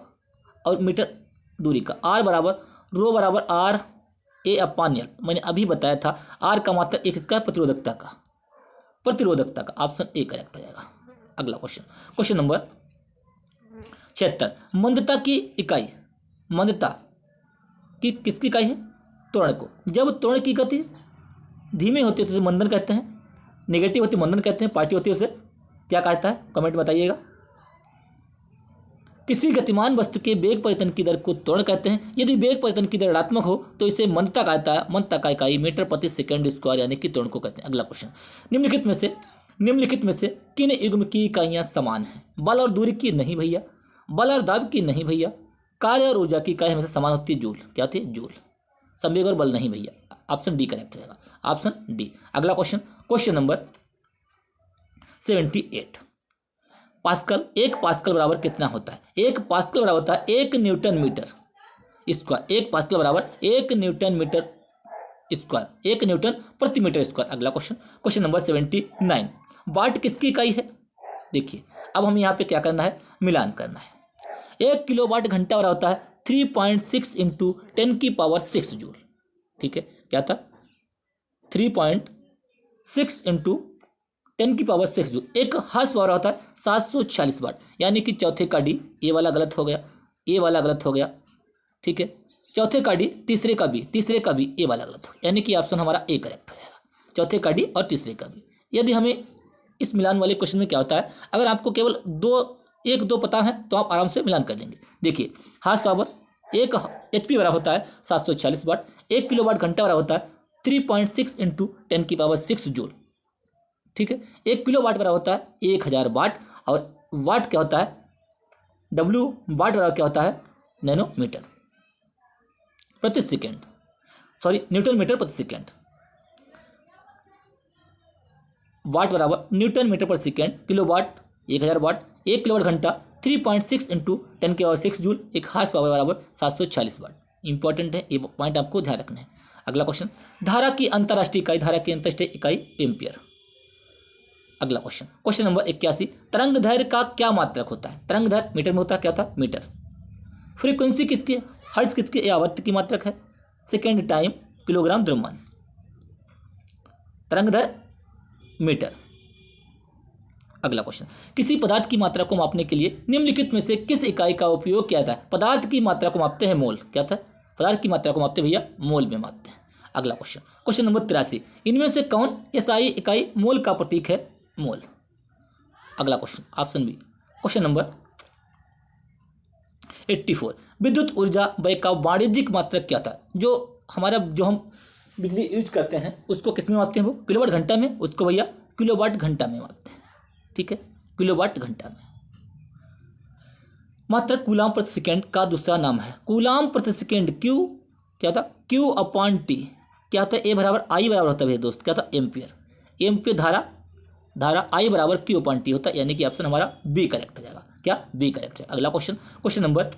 और मीटर दूरी का। आर बराबर रो बराबर RA/L। मैंने अभी बताया था आर का मात्रक एक किसका? प्रतिरोधकता का, प्रतिरोधकता का। ऑप्शन ए करेक्ट हो जाएगा। अगला क्वेश्चन, क्वेश्चन नंबर 76 मंदता की इकाई, मंदता की किसकी इकाई है? त्वरण को। जब त्वरण की गति धीमी होती है तो उसे मंदन कहते हैं, नेगेटिव होती है मंदन कहते हैं, पॉजिटिव होती है उसे क्या कहता है? कमेंट बताइएगा। किसी गतिमान वस्तु के वेग परिवर्तन की दर को त्वरण कहते हैं। यदि वेग परिवर्तन की दर ऋणात्मक हो तो इसे मंदता कहता है। मंदता का इकाई मीटर प्रति सेकंड स्क्वायर यानी कि त्वरण को कहते हैं। अगला क्वेश्चन, निम्नलिखित में से किन युग्म की इकाइयां समान हैं? बल और दूरी की नहीं भैया, बल और दाब की नहीं भैया, कार्य और ऊर्जा की इकाई हमेशा समान होती है, जूल। क्या होती है? जूल। संवेग और बल नहीं भैया। ऑप्शन डी करेक्ट हो जाएगा। Option D. अगला question, question number 78 pascal, 1 pascal बराबर कितना होता है? 1 पास्कल बराबर होता है 1 न्यूटन मीटर स्क्वायर। 1 पास्कल बराबर 1 न्यूटन मीटर स्क्वायर, 1 न्यूटन प्रति मीटर स्क्वायर। अगला क्वेश्चन, क्वेश्चन नंबर 79 वाट किसकी इकाई है? देखिए अब हमें यहाँ पे क्या करना है? मिलान करना है। 1 किलोवाट घंटा बराबर होता है 3.6 इंटू 10⁶ जूल। ठीक है, क्या था? 3.6 इंटू 10⁶ जूल। एक हर्स पावर होता है 746 वाट, यानी कि चौथे का डी, ये वाला गलत हो गया, ये वाला गलत हो गया। ठीक है, चौथे का डी, तीसरे का भी, तीसरे का भी, ये वाला गलत हो, यानी कि ऑप्शन हमारा ए करेक्ट हो जाएगा। चौथे का डी और तीसरे का भी। यदि हमें इस मिलान वाले क्वेश्चन में क्या होता है, अगर आपको केवल 1-2 पता है तो आप आराम से मिलान कर लेंगे। देखिए हॉर्स पावर 1 HP बराबर होता है 746 वाट, 1 किलोवाट घंटा बराबर होता है 3.6 इंटू 10⁶ जूल। ठीक है, 1 किलोवाट बराबर होता है 1000 वाट, और वाट क्या होता है? W वाट बराबर क्या होता है? नैनोमीटर प्रति सेकेंड, सॉरी न्यूटन मीटर प्रति सेकेंड। वाट बराबर न्यूटन मीटर पर सेकेंड, किलोवाट 1000 वाट, 1 किलोवाट घंटा 3.6 इंटू 10⁶ जूल, एक हार्स पावर बराबर 746 वाट। इंपॉर्टेंट है, ये पॉइंट आपको ध्यान रखना है। अगला क्वेश्चन, धारा की अंतर्राष्ट्रीय इकाई, धारा की अंतर्राष्ट्रीय इकाई एम्पियर। अगला क्वेश्चन, क्वेश्चन नंबर 81, तरंग दैर्घ्य का क्या मात्रक होता है? तरंग दैर्घ्य मीटर में होता है, क्या होता है? मीटर। फ्रीक्वेंसी किसकी? हर्ट्ज किसकी? ये आवृत्ति की मात्रक है। सेकेंड टाइम किलोग्राम द्रव्यमान। तरंग दैर्घ्य मीटर। अगला क्वेश्चन, किसी पदार्थ की मात्रा को मापने के लिए निम्नलिखित में से किस इकाई का उपयोग किया जाता है? पदार्थ की मात्रा को मापते हैं मोल, क्या होता है? पदार्थ की मात्रा को मापते भैया मोल में मापते हैं। अगला क्वेश्चन, क्वेश्चन नंबर 83, इनमें से कौन एसआई इकाई मोल का प्रतीक है? मोल। अगला question, option B, question number 84, विद्युत ऊर्जा व्यय का वाणिज्यिक मात्रक क्या था? जो हम बिजली यूज करते हैं उसको किस में मापते हैं? वो किलोवाट घंटा में, उसको भैया किलोवाट घंटा में मापते हैं। ठीक है, किलोवाट घंटा में। मात्रक कूलाम प्रति सेकेंड का दूसरा नाम है। कूलाम प्रति सेकेंड, क्यू क्या था? क्यू अपॉन टी क्या होता है? ए बराबर आई बराबर होता है दोस्त, क्या था? एम्पियर। एम्पियर धारा आई बराबर क्यू अपॉन टी होता है, यानी कि ऑप्शन हमारा बी करेक्ट हो जाएगा। क्या? बी करेक्ट है। अगला क्वेश्चन, क्वेश्चन नंबर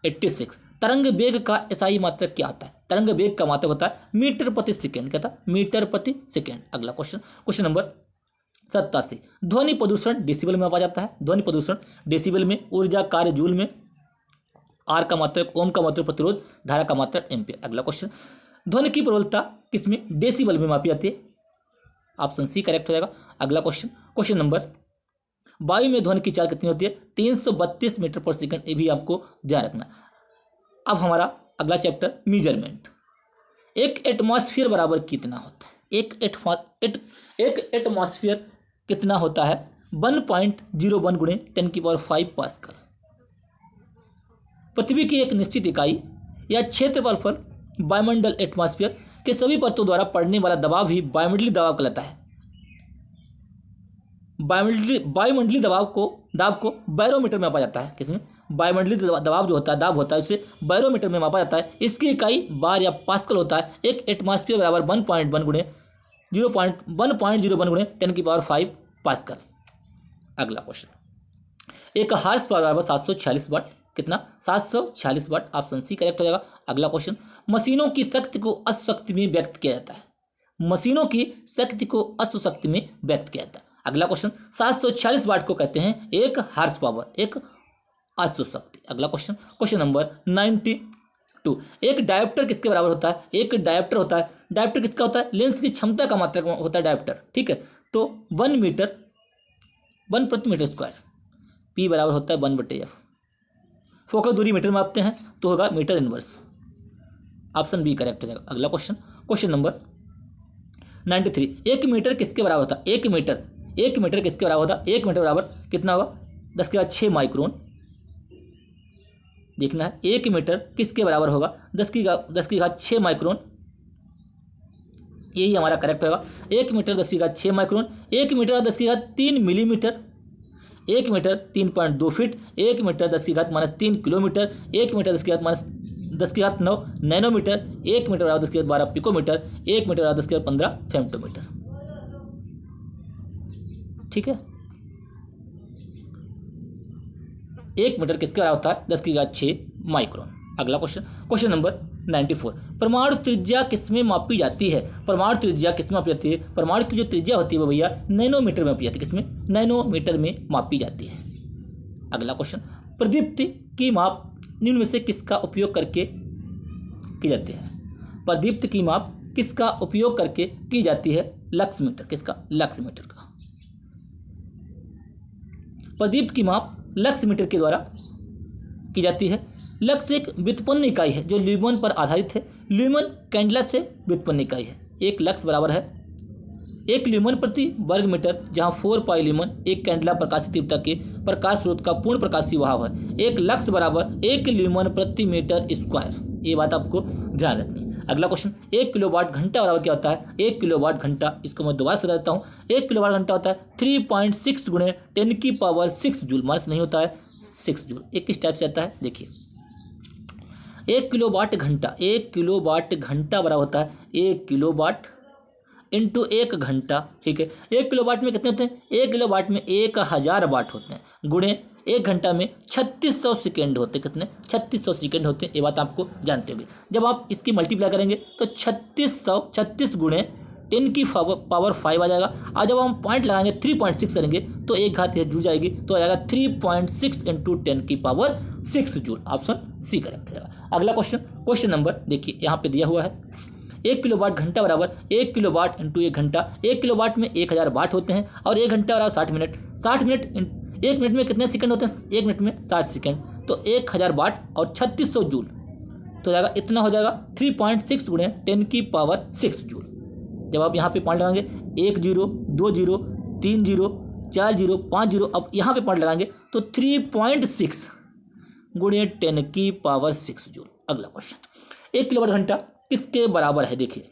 86, तरंग वेग का एसआई मात्रक क्या होता है? तरंग वेग का मात्रक होता है मीटर प्रति सेकेंड, क्या था? मीटर प्रति सेकेंड। अगला क्वेश्चन, क्वेश्चन नंबर 87, ध्वनि प्रदूषण डेसिबल में मापा जाता है। ध्वनि प्रदूषण डेसिबल में, ऊर्जा कार्य जूल में, आर का मात्रक ओम का मात्रक प्रतिरोध, धारा का मात्रक एम्पियर। अगला क्वेश्चन, ध्वनि की प्रबलता किसमें? डेसिबल में मापी जाती है, ऑप्शन सी करेक्ट हो जाएगा। अगला क्वेश्चन, क्वेश्चन नंबर, वायु में ध्वनि की चाल कितनी होती है? 332 मीटर पर सेकंड, ये भी आपको ध्यान रखना। अब हमारा अगला चैप्टर मेजरमेंट। एक एटमॉस्फेयर बराबर कितना होता है? एक एटमॉस्फेयर कितना होता है? 1.01 गुणे 10⁵ पास्कल। पृथ्वी की एक निश्चित इकाई या क्षेत्रफल पर वायुमंडल एटमॉस्फेयर के सभी परतों द्वारा पड़ने वाला दबाव ही वायुमंडलीय दबाव कहलाता है। वायुमंडलीय दबाव को बैरोमीटर में मापा जाता है। किसमें? वायुमंडलीय दबाव जो होता है, दाब होता है, उसे बैरोमीटर में मापा जाता है। इसकी इकाई बार या पास्कल होता है। एक एटमॉस्फेयर बराबर 1.01 गुणे 10⁵ पास्कल। अगला क्वेश्चन, एक हार्स पावर बराबर 746 वाट, कितना? 746 वाट, ऑप्शन सी करेक्ट हो जाएगा। अगला क्वेश्चन, मशीनों की शक्ति को अश्वशक्ति में व्यक्त किया जाता है। मशीनों की शक्ति को अश्वशक्ति में व्यक्त किया जाता है। अगला क्वेश्चन, 746 वाट को कहते हैं एक हार्स पावर, एक अश्वशक्ति। अगला क्वेश्चन, क्वेश्चन नंबर 92, एक डायोप्टर किसके बराबर होता है? एक डायोप्टर होता है, डायोप्टर किसका होता है? लेंस की क्षमता का मात्रक होता है डायोप्टर। ठीक है, तो 1 प्रति मीटर स्क्वायर, पी बराबर होता है 1/f। फोकस दूरी मीटर में मापते हैं तो होगा metre inverse, option B correct हो जाएगा। अगला क्वेश्चन, क्वेश्चन नंबर 93, 1 मीटर किसके बराबर होता है? 1 मीटर किसके बराबर होता है? 1 मीटर बराबर कितना होगा? 10⁶ माइक्रोन। देखना है 1 मीटर किसके बराबर होगा? 10⁶ माइक्रोन, यही हमारा करेक्ट होगा। 1 metre 10⁶ micron, 1 metre 10⁻³ millimetre, 1 metre 3.2 feet, 1 metre 10⁻³ kilometre, 1 metre 10⁻9 nanometre, 1 metre बराबर 10⁻12 पिकोमीटर, 1 मीटर बराबर 10⁻15 फेम्टोमीटर। ठीक है, 1 मीटर किसके बराबर होता है? 10⁻6 माइक्रोन। अगला क्वेश्चन, क्वेश्चन नंबर 94, परमाणु त्रिज्या किसमें मापी जाती है? परमाणु त्रिज्या किसमें मापी जाती है? परमाणु की जो त्रिज्या होती है वो भैया नैनोमीटर में मापी जाती है। किसमें? नैनोमीटर में मापी जाती है। अगला क्वेश्चन, प्रदीप्ति की माप निम्न में से किसका उपयोग करके की जाती है? प्रदीप्ति की माप किसका उपयोग करके की जाती है? Lux meter. किसका? लक्स मीटर का। प्रदीप्त की माप लक्स मीटर के द्वारा की जाती है। लक्स एक व्युत्पन्न इकाई है जो ल्यूमन पर आधारित है। ल्यूमन कैंडला से व्युत्पन्न इकाई है। एक लक्स बराबर है 1 ल्यूमन प्रति वर्ग मीटर, जहाँ 4 पाई ल्यूमन एक कैंडला प्रकाशीय तीव्रता के प्रकाश स्रोत का पूर्ण प्रकाशीय बहाव है। एक लक्स बराबर 1 ल्यूमन प्रति मीटर स्क्वायर। ये बात आपको ध्यान रखनी है। अगला क्वेश्चन, 1 किलोवाट घंटा बराबर क्या होता है? 1 किलोवाट घंटा, इसको मैं दोबारा बता देता हूँ। 1 किलोवाट घंटा होता है 3.6 गुणे 10⁻6 जूल, माइनस नहीं होता है 6 जूल। एक किस टाइप से आता है देखिए, 1 किलोवाट घंटा बराबर होता है 1 किलोवाट इंटू 1 घंटा। ठीक है, 1 किलोवाट में कितने होते हैं? 1 किलोवाट में 1000 वाट होते हैं, गुणे 1 घंटा में 3600 सेकेंड होते हैं। कितने? 3600 सेकेंड होते हैं। ये बात आपको जानते होंगे। जब आप इसकी मल्टीप्लाई करेंगे तो 36 गुणे 10 की पावर 5 आ जाएगा। और जब हम पॉइंट लगाएंगे 3.6 करेंगे तो एक घात यह जुड़ जाएगी, तो आ जाएगा 3.6 इंटू 10 की power 6 joule. Option C correct रहेगा। अगला क्वेश्चन नंबर देखिए यहाँ पे दिया हुआ है 1 किलोवाट घंटा बराबर 1 किलोवाट इंटू 1 घंटा। 1 किलोवाट में 1000 वाट होते हैं और 1 घंटा बराबर 60 मिनट। 60 मिनट 1 मिनट में कितने सेकंड होते हैं? 1 मिनट में 60 सेकंड। तो 1000 वाट और 3600 जूल तो जाएगा इतना हो जाएगा 3.6 गुणे 10 की पावर 6 जूल। जब आप यहाँ पे पॉइंट लगाएंगे 1 0 2 0 3 0 4 0 5 0, अब यहाँ पे पॉइंट लगाएंगे तो 3.6 गुणे 10 की पावर 6 जूल। अगला क्वेश्चन 1 किलोवाट घंटा किसके बराबर है? देखिए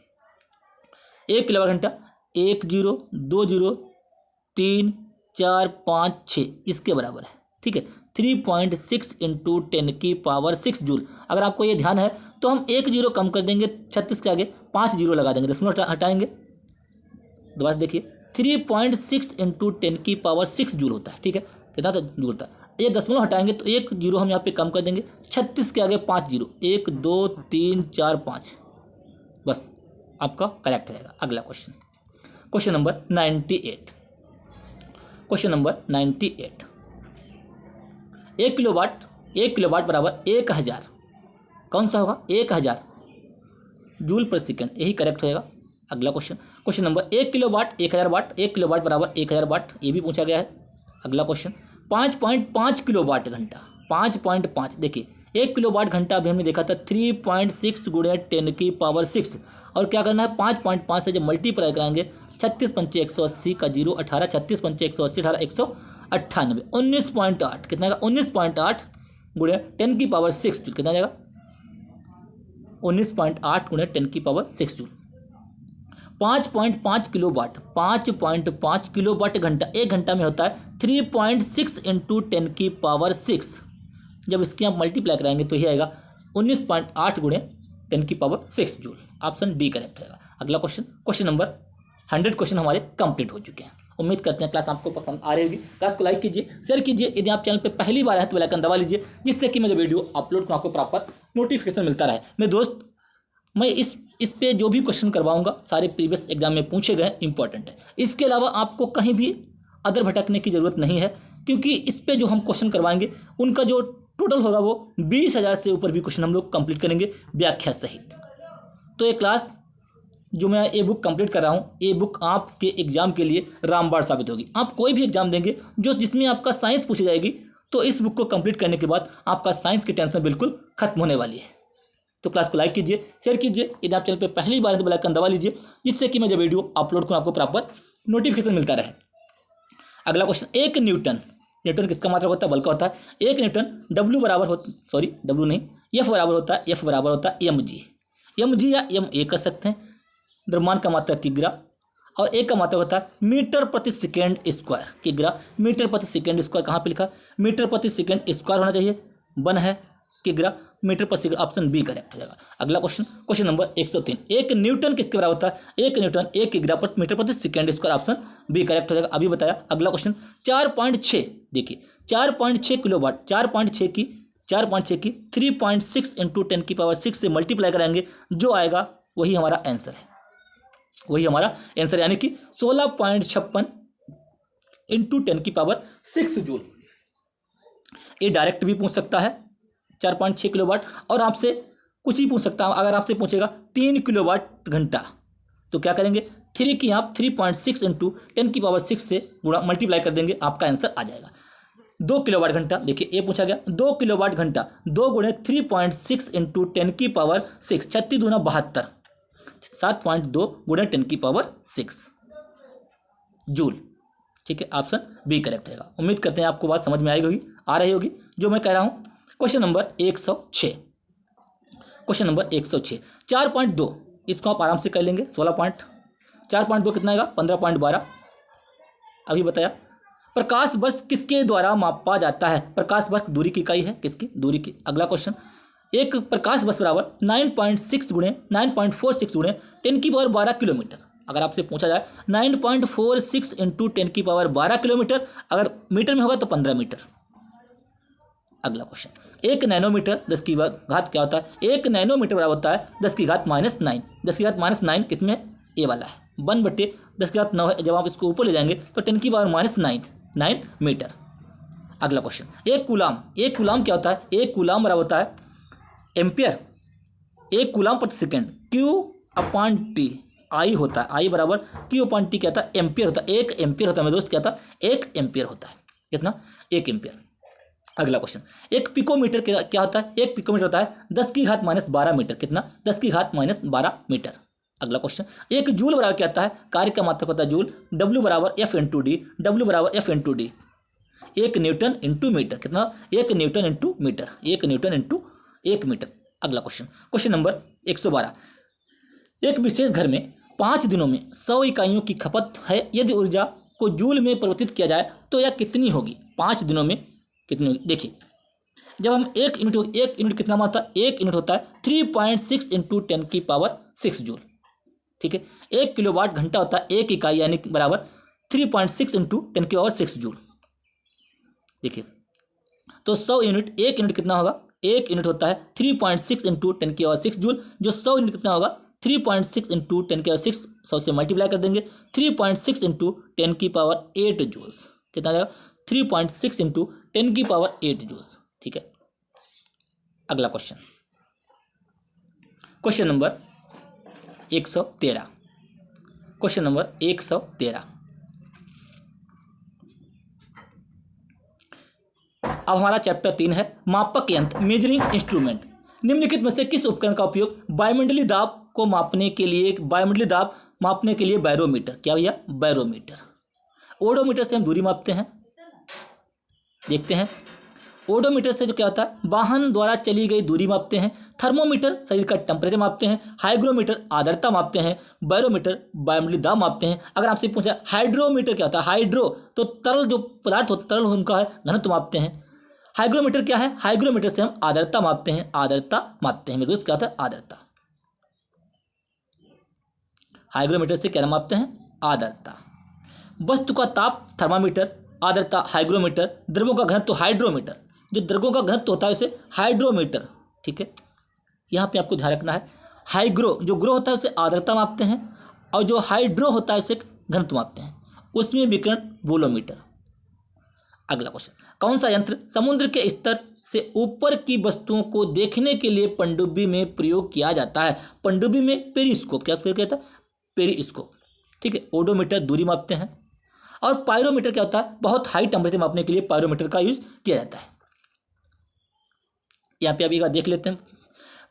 1 किलोवाट घंटा 1 0 2 0 3 4 5 6 इसके बराबर है। ठीक है, 3.6 इंटू 10 की पावर 6 जूल। अगर आपको ये ध्यान है तो हम 1 जीरो कम कर देंगे 36 के आगे 5 जीरो लगा देंगे, दशमलव हटाएंगे। दोबारा से देखिए 3.6 इंटू 10 की पावर 6 जूल होता है। ठीक है, कितना जूल होता है? ये दशमलव हटाएंगे तो 1 जीरो हम यहाँ पे कम कर देंगे, 36 के आगे 5 जीरो, 1 2 3 4 5, बस आपका करेक्ट रहेगा। अगला question number 98। Question number 98 1 kilowatt बराबर 1000, कौन सा होगा? 1000 जूल पर सेकंड, यही करेक्ट होएगा। अगला क्वेश्चन नंबर 1 किलोवाट 1000 वाट, 1 किलोवाट बराबर 1000 वाट, ये भी पूछा गया है। अगला क्वेश्चन 5.5 किलोवाट घंटा, 5.5 देखिए 1 किलोवाट घंटा अभी हमने देखा था 3.6 गुणे 10 की पावर 6, और क्या करना है 5.5 से जब मल्टीप्लाई कराएंगे 36 पंचे 180 का 0 18, 36 पंचे 180 18 198, 19.8 कितना का 19.8 गुणे 10 की पावर 6 जूल, कितना जाएगा 19.8 गुणे 10 की पावर 6 जूल। 5.5 किलोवाट, 5.5 किलोवाट घंटा एक घंटा में होता है 3.6 इंटू 10 की पावर 6, जब इसकी आप मल्टीप्लाई कराएंगे तो ये आएगा 19.8 गुणे 10 की power 6 joule. Option B correct रहेगा। अगला क्वेश्चन नंबर 100 क्वेश्चन हमारे कंप्लीट हो चुके हैं। उम्मीद करते हैं क्लास आपको पसंद आ रही होगी। क्लास को लाइक कीजिए, शेयर कीजिए। यदि आप चैनल पे पहली बार आए तो बेल आइकन दबा लीजिए, जिससे कि मैं जो वीडियो अपलोड करूँ आपको प्रॉपर नोटिफिकेशन मिलता रहे। मेरे दोस्त, मैं इस पे जो भी क्वेश्चन करवाऊंगा सारे प्रीवियस एग्जाम में पूछे गए इंपॉर्टेंट है। इसके अलावा आपको कहीं भी अदर भटकने की ज़रूरत नहीं है, क्योंकि इस पे जो हम क्वेश्चन करवाएंगे उनका जो टोटल होगा वो 20,000 से ऊपर भी क्वेश्चन हम लोग कंप्लीट करेंगे व्याख्या सहित। तो ये क्लास जो मैं ये बुक कंप्लीट कर रहा हूँ, ये बुक आपके एग्जाम के लिए रामबाण साबित होगी। आप कोई भी एग्जाम देंगे जिसमें आपका साइंस पूछी जाएगी, तो इस बुक को कंप्लीट करने के बाद आपका साइंस की टेंशन बिल्कुल खत्म होने वाली है। तो क्लास को लाइक कीजिए, शेयर कीजिए। यदि आप चैनल पे पहली बार है तो बेल आइकन दबा लीजिए, जिससे कि मैं जब वीडियो अपलोड करूँ आपको प्रॉपर नोटिफिकेशन मिलता रहे। अगला क्वेश्चन 1 न्यूटन, न्यूटन किसका मात्रक होता है? बल का होता है। 1 न्यूटन W बराबर होता, सॉरी W नहीं, F बराबर होता है, F बराबर होता है mg या ma कर सकते हैं, द्रव्यमान का मात्रक किग्रा, और एक का मात्रक होता है मीटर प्रति सेकेंड स्क्वायर किग्रा। मीटर प्रति सेकेंड स्क्वायर कहाँ पे लिखा? मीटर प्रति सेकेंड स्क्वायर होना चाहिए, वन है किग्रा, मीटर प्रति सेकेंड, ऑप्शन बी करेक्ट हो जाएगा। अगला क्वेश्चन नंबर 103 1 न्यूटन किसके बराबर होता है? 1 न्यूटन 1 किग्रा पर मीटर प्रति second square, option B correct हो जाएगा, अभी बताया। अगला क्वेश्चन 4.6 देखिए 4.6 किलोवाट, 4.6 की 3.6 इंटू 10 की पावर 6 से मल्टीप्लाई कराएंगे, जो आएगा वही हमारा आंसर है, वही हमारा आंसर, यानी कि 16.56 इंटू 10 की पावर 6 जूल। ये डायरेक्ट भी पूछ सकता है 4.6 किलोवाट, और आपसे कुछ भी पूछ सकता है। अगर आपसे पूछेगा 3 किलोवाट घंटा तो क्या करेंगे 3 की आप 3.6 इंटू 10 की पावर 6 से गुणा मल्टीप्लाई कर देंगे, आपका आंसर आ जाएगा। 2 किलोवाट घंटा देखिए ये पूछा गया 2 किलोवाट घंटा 2 गुणे 3.6 इंटू 10 की पावर 6, 36 दूना 72, 7.2 गुणे 10 की पावर 6 जूल। ठीक है, ऑप्शन बी करेक्ट रहेगा। उम्मीद करते हैं आपको बात समझ में आ रही होगी जो मैं कह रहा हूँ। क्वेश्चन नंबर 106, क्वेश्चन नंबर 106 4.2, इसको आप आराम से कर लेंगे। 4.2 कितना आएगा? 15.12, अभी बताया। प्रकाश वर्ष किसके द्वारा मापा जाता है? प्रकाश वर्ष दूरी की इकाई है, किसकी? दूरी की। अगला क्वेश्चन, एक प्रकाश वर्ष बराबर 9.6 गुणे 9.46 गुणे 10 की पावर 12 किलोमीटर। अगर आपसे पूछा जाए 9.46 इंटू 10 की पावर 12 किलोमीटर, अगर मीटर में होगा तो 15 मीटर। अगला क्वेश्चन, 1 नैनोमीटर 10 की घात क्या होता है? 1 नैनोमीटर बराबर होता है 10 की घात -9। 10 की घात -9 किसमें? ए वाला है, 1/10⁹ है। जब आप इसको ऊपर ले जाएंगे तो 10⁻⁹ 9 मीटर। अगला क्वेश्चन, एक कूलाम क्या होता है? एक कूलाम बराबर होता है एम्पियर, एक कूलाम प्रति सेकेंड, Q/T, आई होता है, आई बराबर Q/T क्या होता है? एम्पियर होता है। 1 एम्पियर होता है मेरे दोस्त, क्या होता है? 1 एम्पियर होता है। कितना? 1 एम्पियर। अगला क्वेश्चन, एक पिकोमीटर क्या होता है? एक पिकोमीटर होता है 10⁻12 मीटर। कितना? 10⁻12 मीटर। अगला क्वेश्चन, एक जूल बराबर क्या होता है? कार्य का मात्रक होता है जूल, W बराबर F/D, W बराबर F/D, 1 न्यूटन इंटू मीटर। कितना? 1 newton into metre, 1 newton into 1 metre. अगला क्वेश्चन, क्वेश्चन नंबर 112, एक विशेष घर में 5 दिनों में 100 इकाइयों की खपत है। यदि ऊर्जा को जूल में परिवर्तित किया जाए तो यह कितनी होगी? 5 दिनों में कितनी होगी? देखिए, जब हम एक यूनिट कितना होता है? 1 यूनिट होता है 3.6 × 10⁶ जूल। ठीक है, 1 किलोवाट घंटा होता है 1 इकाई, यानी बराबर 3.6 × 10⁶ जूल। देखिए, तो 100 यूनिट, 1 यूनिट कितना होगा? 1 यूनिट होता है 3.6 × 10⁶ जूल, जो 100 यूनिट कितना होगा? 3.6 × 10⁶, 100 से मल्टीप्लाई कर देंगे, 3.6 × 10⁸ जूल्स। कितना जाएगा? 3.6 × 10⁸ जूल्स। ठीक है। अगला question, question number 113, question number 113। अब हमारा चैप्टर 3 है मापक यंत्र, मेजरिंग इंस्ट्रूमेंट। निम्नलिखित में से किस उपकरण का उपयोग वायुमंडलीय दाब को मापने के लिए, वायुमंडलीय दाब मापने के लिए बैरोमीटर? क्या भैया? बैरोमीटर। ओडोमीटर से हम दूरी मापते हैं। देखते हैं, ओडोमीटर से जो क्या होता है? वाहन द्वारा चली गई दूरी मापते हैं। थर्मोमीटर शरीर का टेम्परेचर मापते हैं। हाइग्रोमीटर आर्द्रता मापते हैं। बैरोमीटर वायुमंडलीय दाब मापते हैं। अगर आपसे पूछा हाइड्रोमीटर क्या होता है? हाइड्रो तो तरल जो पदार्थ होता है, तरल उनका है घनत्व मापते हैं। हाइग्रोमीटर क्या है? हाइग्रोमीटर से हम आर्द्रता मापते हैं, आर्द्रता मापते हैं। मेरे दोस्त क्या होता है? आर्द्रता। हाइग्रोमीटर से क्या मापते हैं? आर्द्रता। वस्तु का ताप थर्मामीटर, आर्द्रता हाइग्रोमीटर, द्रव्यों का घनत्व हाइड्रोमीटर। जो द्रव्यों का घनत्व होता है उसे हाइड्रोमीटर। ठीक है, यहाँ पे आपको ध्यान रखना है, हाइग्रो जो ग्रो होता है उसे आर्द्रता मापते हैं, और जो हाइड्रो होता है उसे घनत्व मापते हैं, उसमें विकिरण वोलोमीटर। अगला क्वेश्चन, कौन सा यंत्र समुद्र के स्तर से ऊपर की वस्तुओं को देखने के लिए पनडुब्बी में प्रयोग किया जाता है? पनडुब्बी में पेरिस्कोप, क्या फिर कहता है? पेरिस्कोप। ठीक है, ओडोमीटर दूरी मापते हैं, और पायरोमीटर क्या होता है? बहुत हाई टेम्परेचर मापने के लिए पायरोमीटर का यूज किया जाता है। यहाँ पे अभी देख लेते हैं,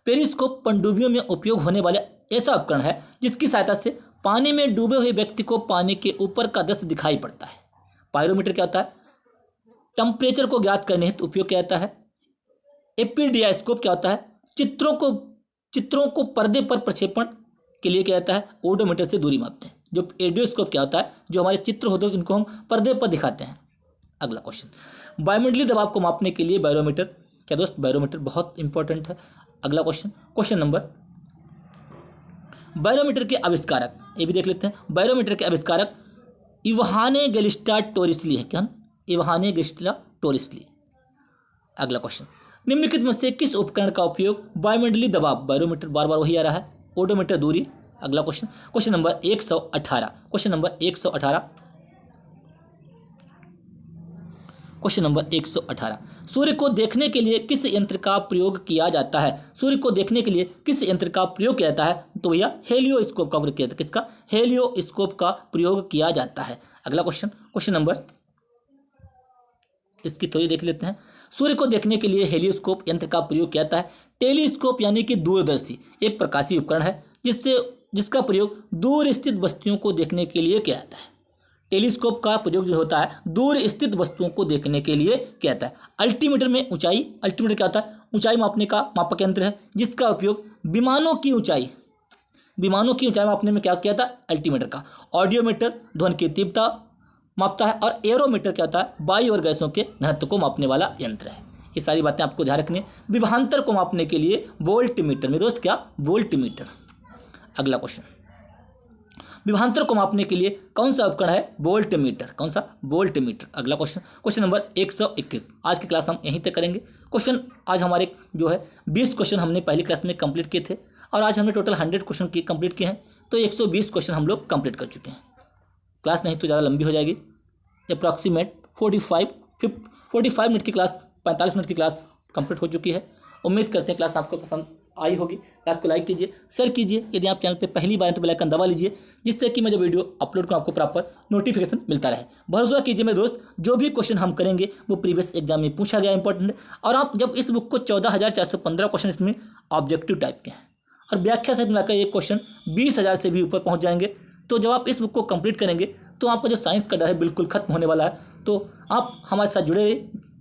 पेरिस्कोप पनडुब्बियों में उपयोग होने वाले ऐसा उपकरण है जिसकी सहायता से पानी में डूबे हुए व्यक्ति को पानी के ऊपर का दृश्य दिखाई पड़ता है। पायरोमीटर क्या होता है? टेम्परेचर को ज्ञात करने हेतु उपयोग किया जाता है। एपीडियास्कोप क्या होता है? चित्रों को पर्दे पर प्रक्षेपण के लिए किया जाता है। ओडोमीटर से दूरी मापते हैं। जो एडियोस्कोप क्या होता है? जो हमारे चित्र होते हैं इनको हम पर्दे पर दिखाते हैं। अगला क्वेश्चन, वायुमंडलीय दबाव को मापने के लिए बैरोमीटर। क्या दोस्त? बैरोमीटर बहुत इंपॉर्टेंट है। अगला क्वेश्चन, क्वेश्चन नंबर, बैरोमीटर के आविष्कारक, ये भी देख लेते हैं। बैरोमीटर के आविष्कारक इवाने गैलिस्टा टोरिस्ली है। क्या? इवाने गैलिस्टा टोरिस्ली। अगला क्वेश्चन, निम्नलिखित में से किस उपकरण का उपयोग वायुमंडलीय दबाव, बैरोमीटर बार बार वही आ रहा है, ओडोमीटर दूरी। अगला question, question number 118, question number 118, question number 118, सूर्य को देखने के लिए किस यंत्र का प्रयोग किया जाता है? सूर्य को देखने के लिए किस यंत्र का प्रयोग किया जाता है? तो भैया हेलियोस्कोप का प्रयोग किया जाता है। किसका? हेलियोस्कोप का प्रयोग किया जाता है। अगला क्वेश्चन, क्वेश्चन नंबर, इसकी थोड़ी देख लेते हैं। सूर्य को देखने के लिए हेलियोस्कोप यंत्र का प्रयोग किया जाता है। टेलीस्कोप यानी कि दूरदर्शी एक प्रकाशीय उपकरण है जिसका प्रयोग दूर स्थित वस्तुओं को देखने के लिए किया जाता है। टेलीस्कोप का प्रयोग जो होता है दूर स्थित वस्तुओं को देखने के लिए किया जाता है। अल्टीमीटर में ऊंचाई, अल्टीमीटर क्या होता है? ऊंचाई मापने का मापक यंत्र है जिसका उपयोग विमानों की ऊंचाई मापने में क्या किया था? अल्टीमीटर का। ऑडियोमीटर ध्वनि की तीव्रता मापता है, और एरोमीटर क्या होता है? वायु और गैसों के घनत्व को मापने वाला यंत्र है। ये सारी बातें आपको ध्यान रखनी है। विभवांतर को मापने के लिए वोल्टमीटर। मेरे दोस्त क्या? वोल्टमीटर। अगला क्वेश्चन, विभवांतर को मापने के लिए कौन सा उपकरण है? वोल्टमीटर। कौन सा? वोल्टमीटर। अगला क्वेश्चन, क्वेश्चन नंबर 121। आज की क्लास हम यहीं तक करेंगे। क्वेश्चन आज हमारे जो है 20 क्वेश्चन हमने पहली क्लास में कंप्लीट किए थे। और आज हमने टोटल 100 क्वेश्चन की कंप्लीट किए हैं, तो 120 क्वेश्चन हम लोग कंप्लीट कर चुके हैं। क्लास नहीं तो ज़्यादा लंबी हो जाएगी, अप्रॉक्सीमेट 45 मिनट की क्लास, 45 मिनट की क्लास कंप्लीट हो चुकी है। उम्मीद करते हैं क्लास आपको पसंद आई होगी। क्लास को लाइक कीजिए, शेयर कीजिए, यदि आप चैनल पे पहली बार हैं तो बेल आइकन दबा लीजिए, जिससे कि मैं जो वीडियो अपलोड करूँ आपको प्रॉपर नोटिफिकेशन मिलता रहे। भरोसा कीजिए मेरे दोस्त, जो भी क्वेश्चन हम करेंगे वो प्रीवियस एग्जाम में पूछा गया इंपॉर्टेंट है। और आप जब इस बुक को 14,415 क्वेश्चन इसमें ऑब्जेक्टिव टाइप के हैं और व्याख्या सहित मिलाकर ये क्वेश्चन 20,000 से भी ऊपर पहुँच जाएंगे। तो जब आप इस बुक को कंप्लीट करेंगे तो आपका जो साइंस का डर है बिल्कुल खत्म होने वाला है। तो आप हमारे साथ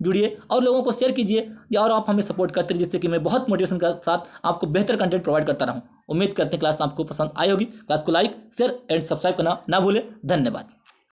जुड़िए और लोगों को शेयर कीजिए, या और आप हमें सपोर्ट करते रहिए, जिससे कि मैं बहुत मोटिवेशन के साथ आपको बेहतर कंटेंट प्रोवाइड करता रहूं। उम्मीद करते हैं क्लास आपको पसंद आई होगी। क्लास को लाइक, शेयर एंड सब्सक्राइब करना ना भूलें। धन्यवाद।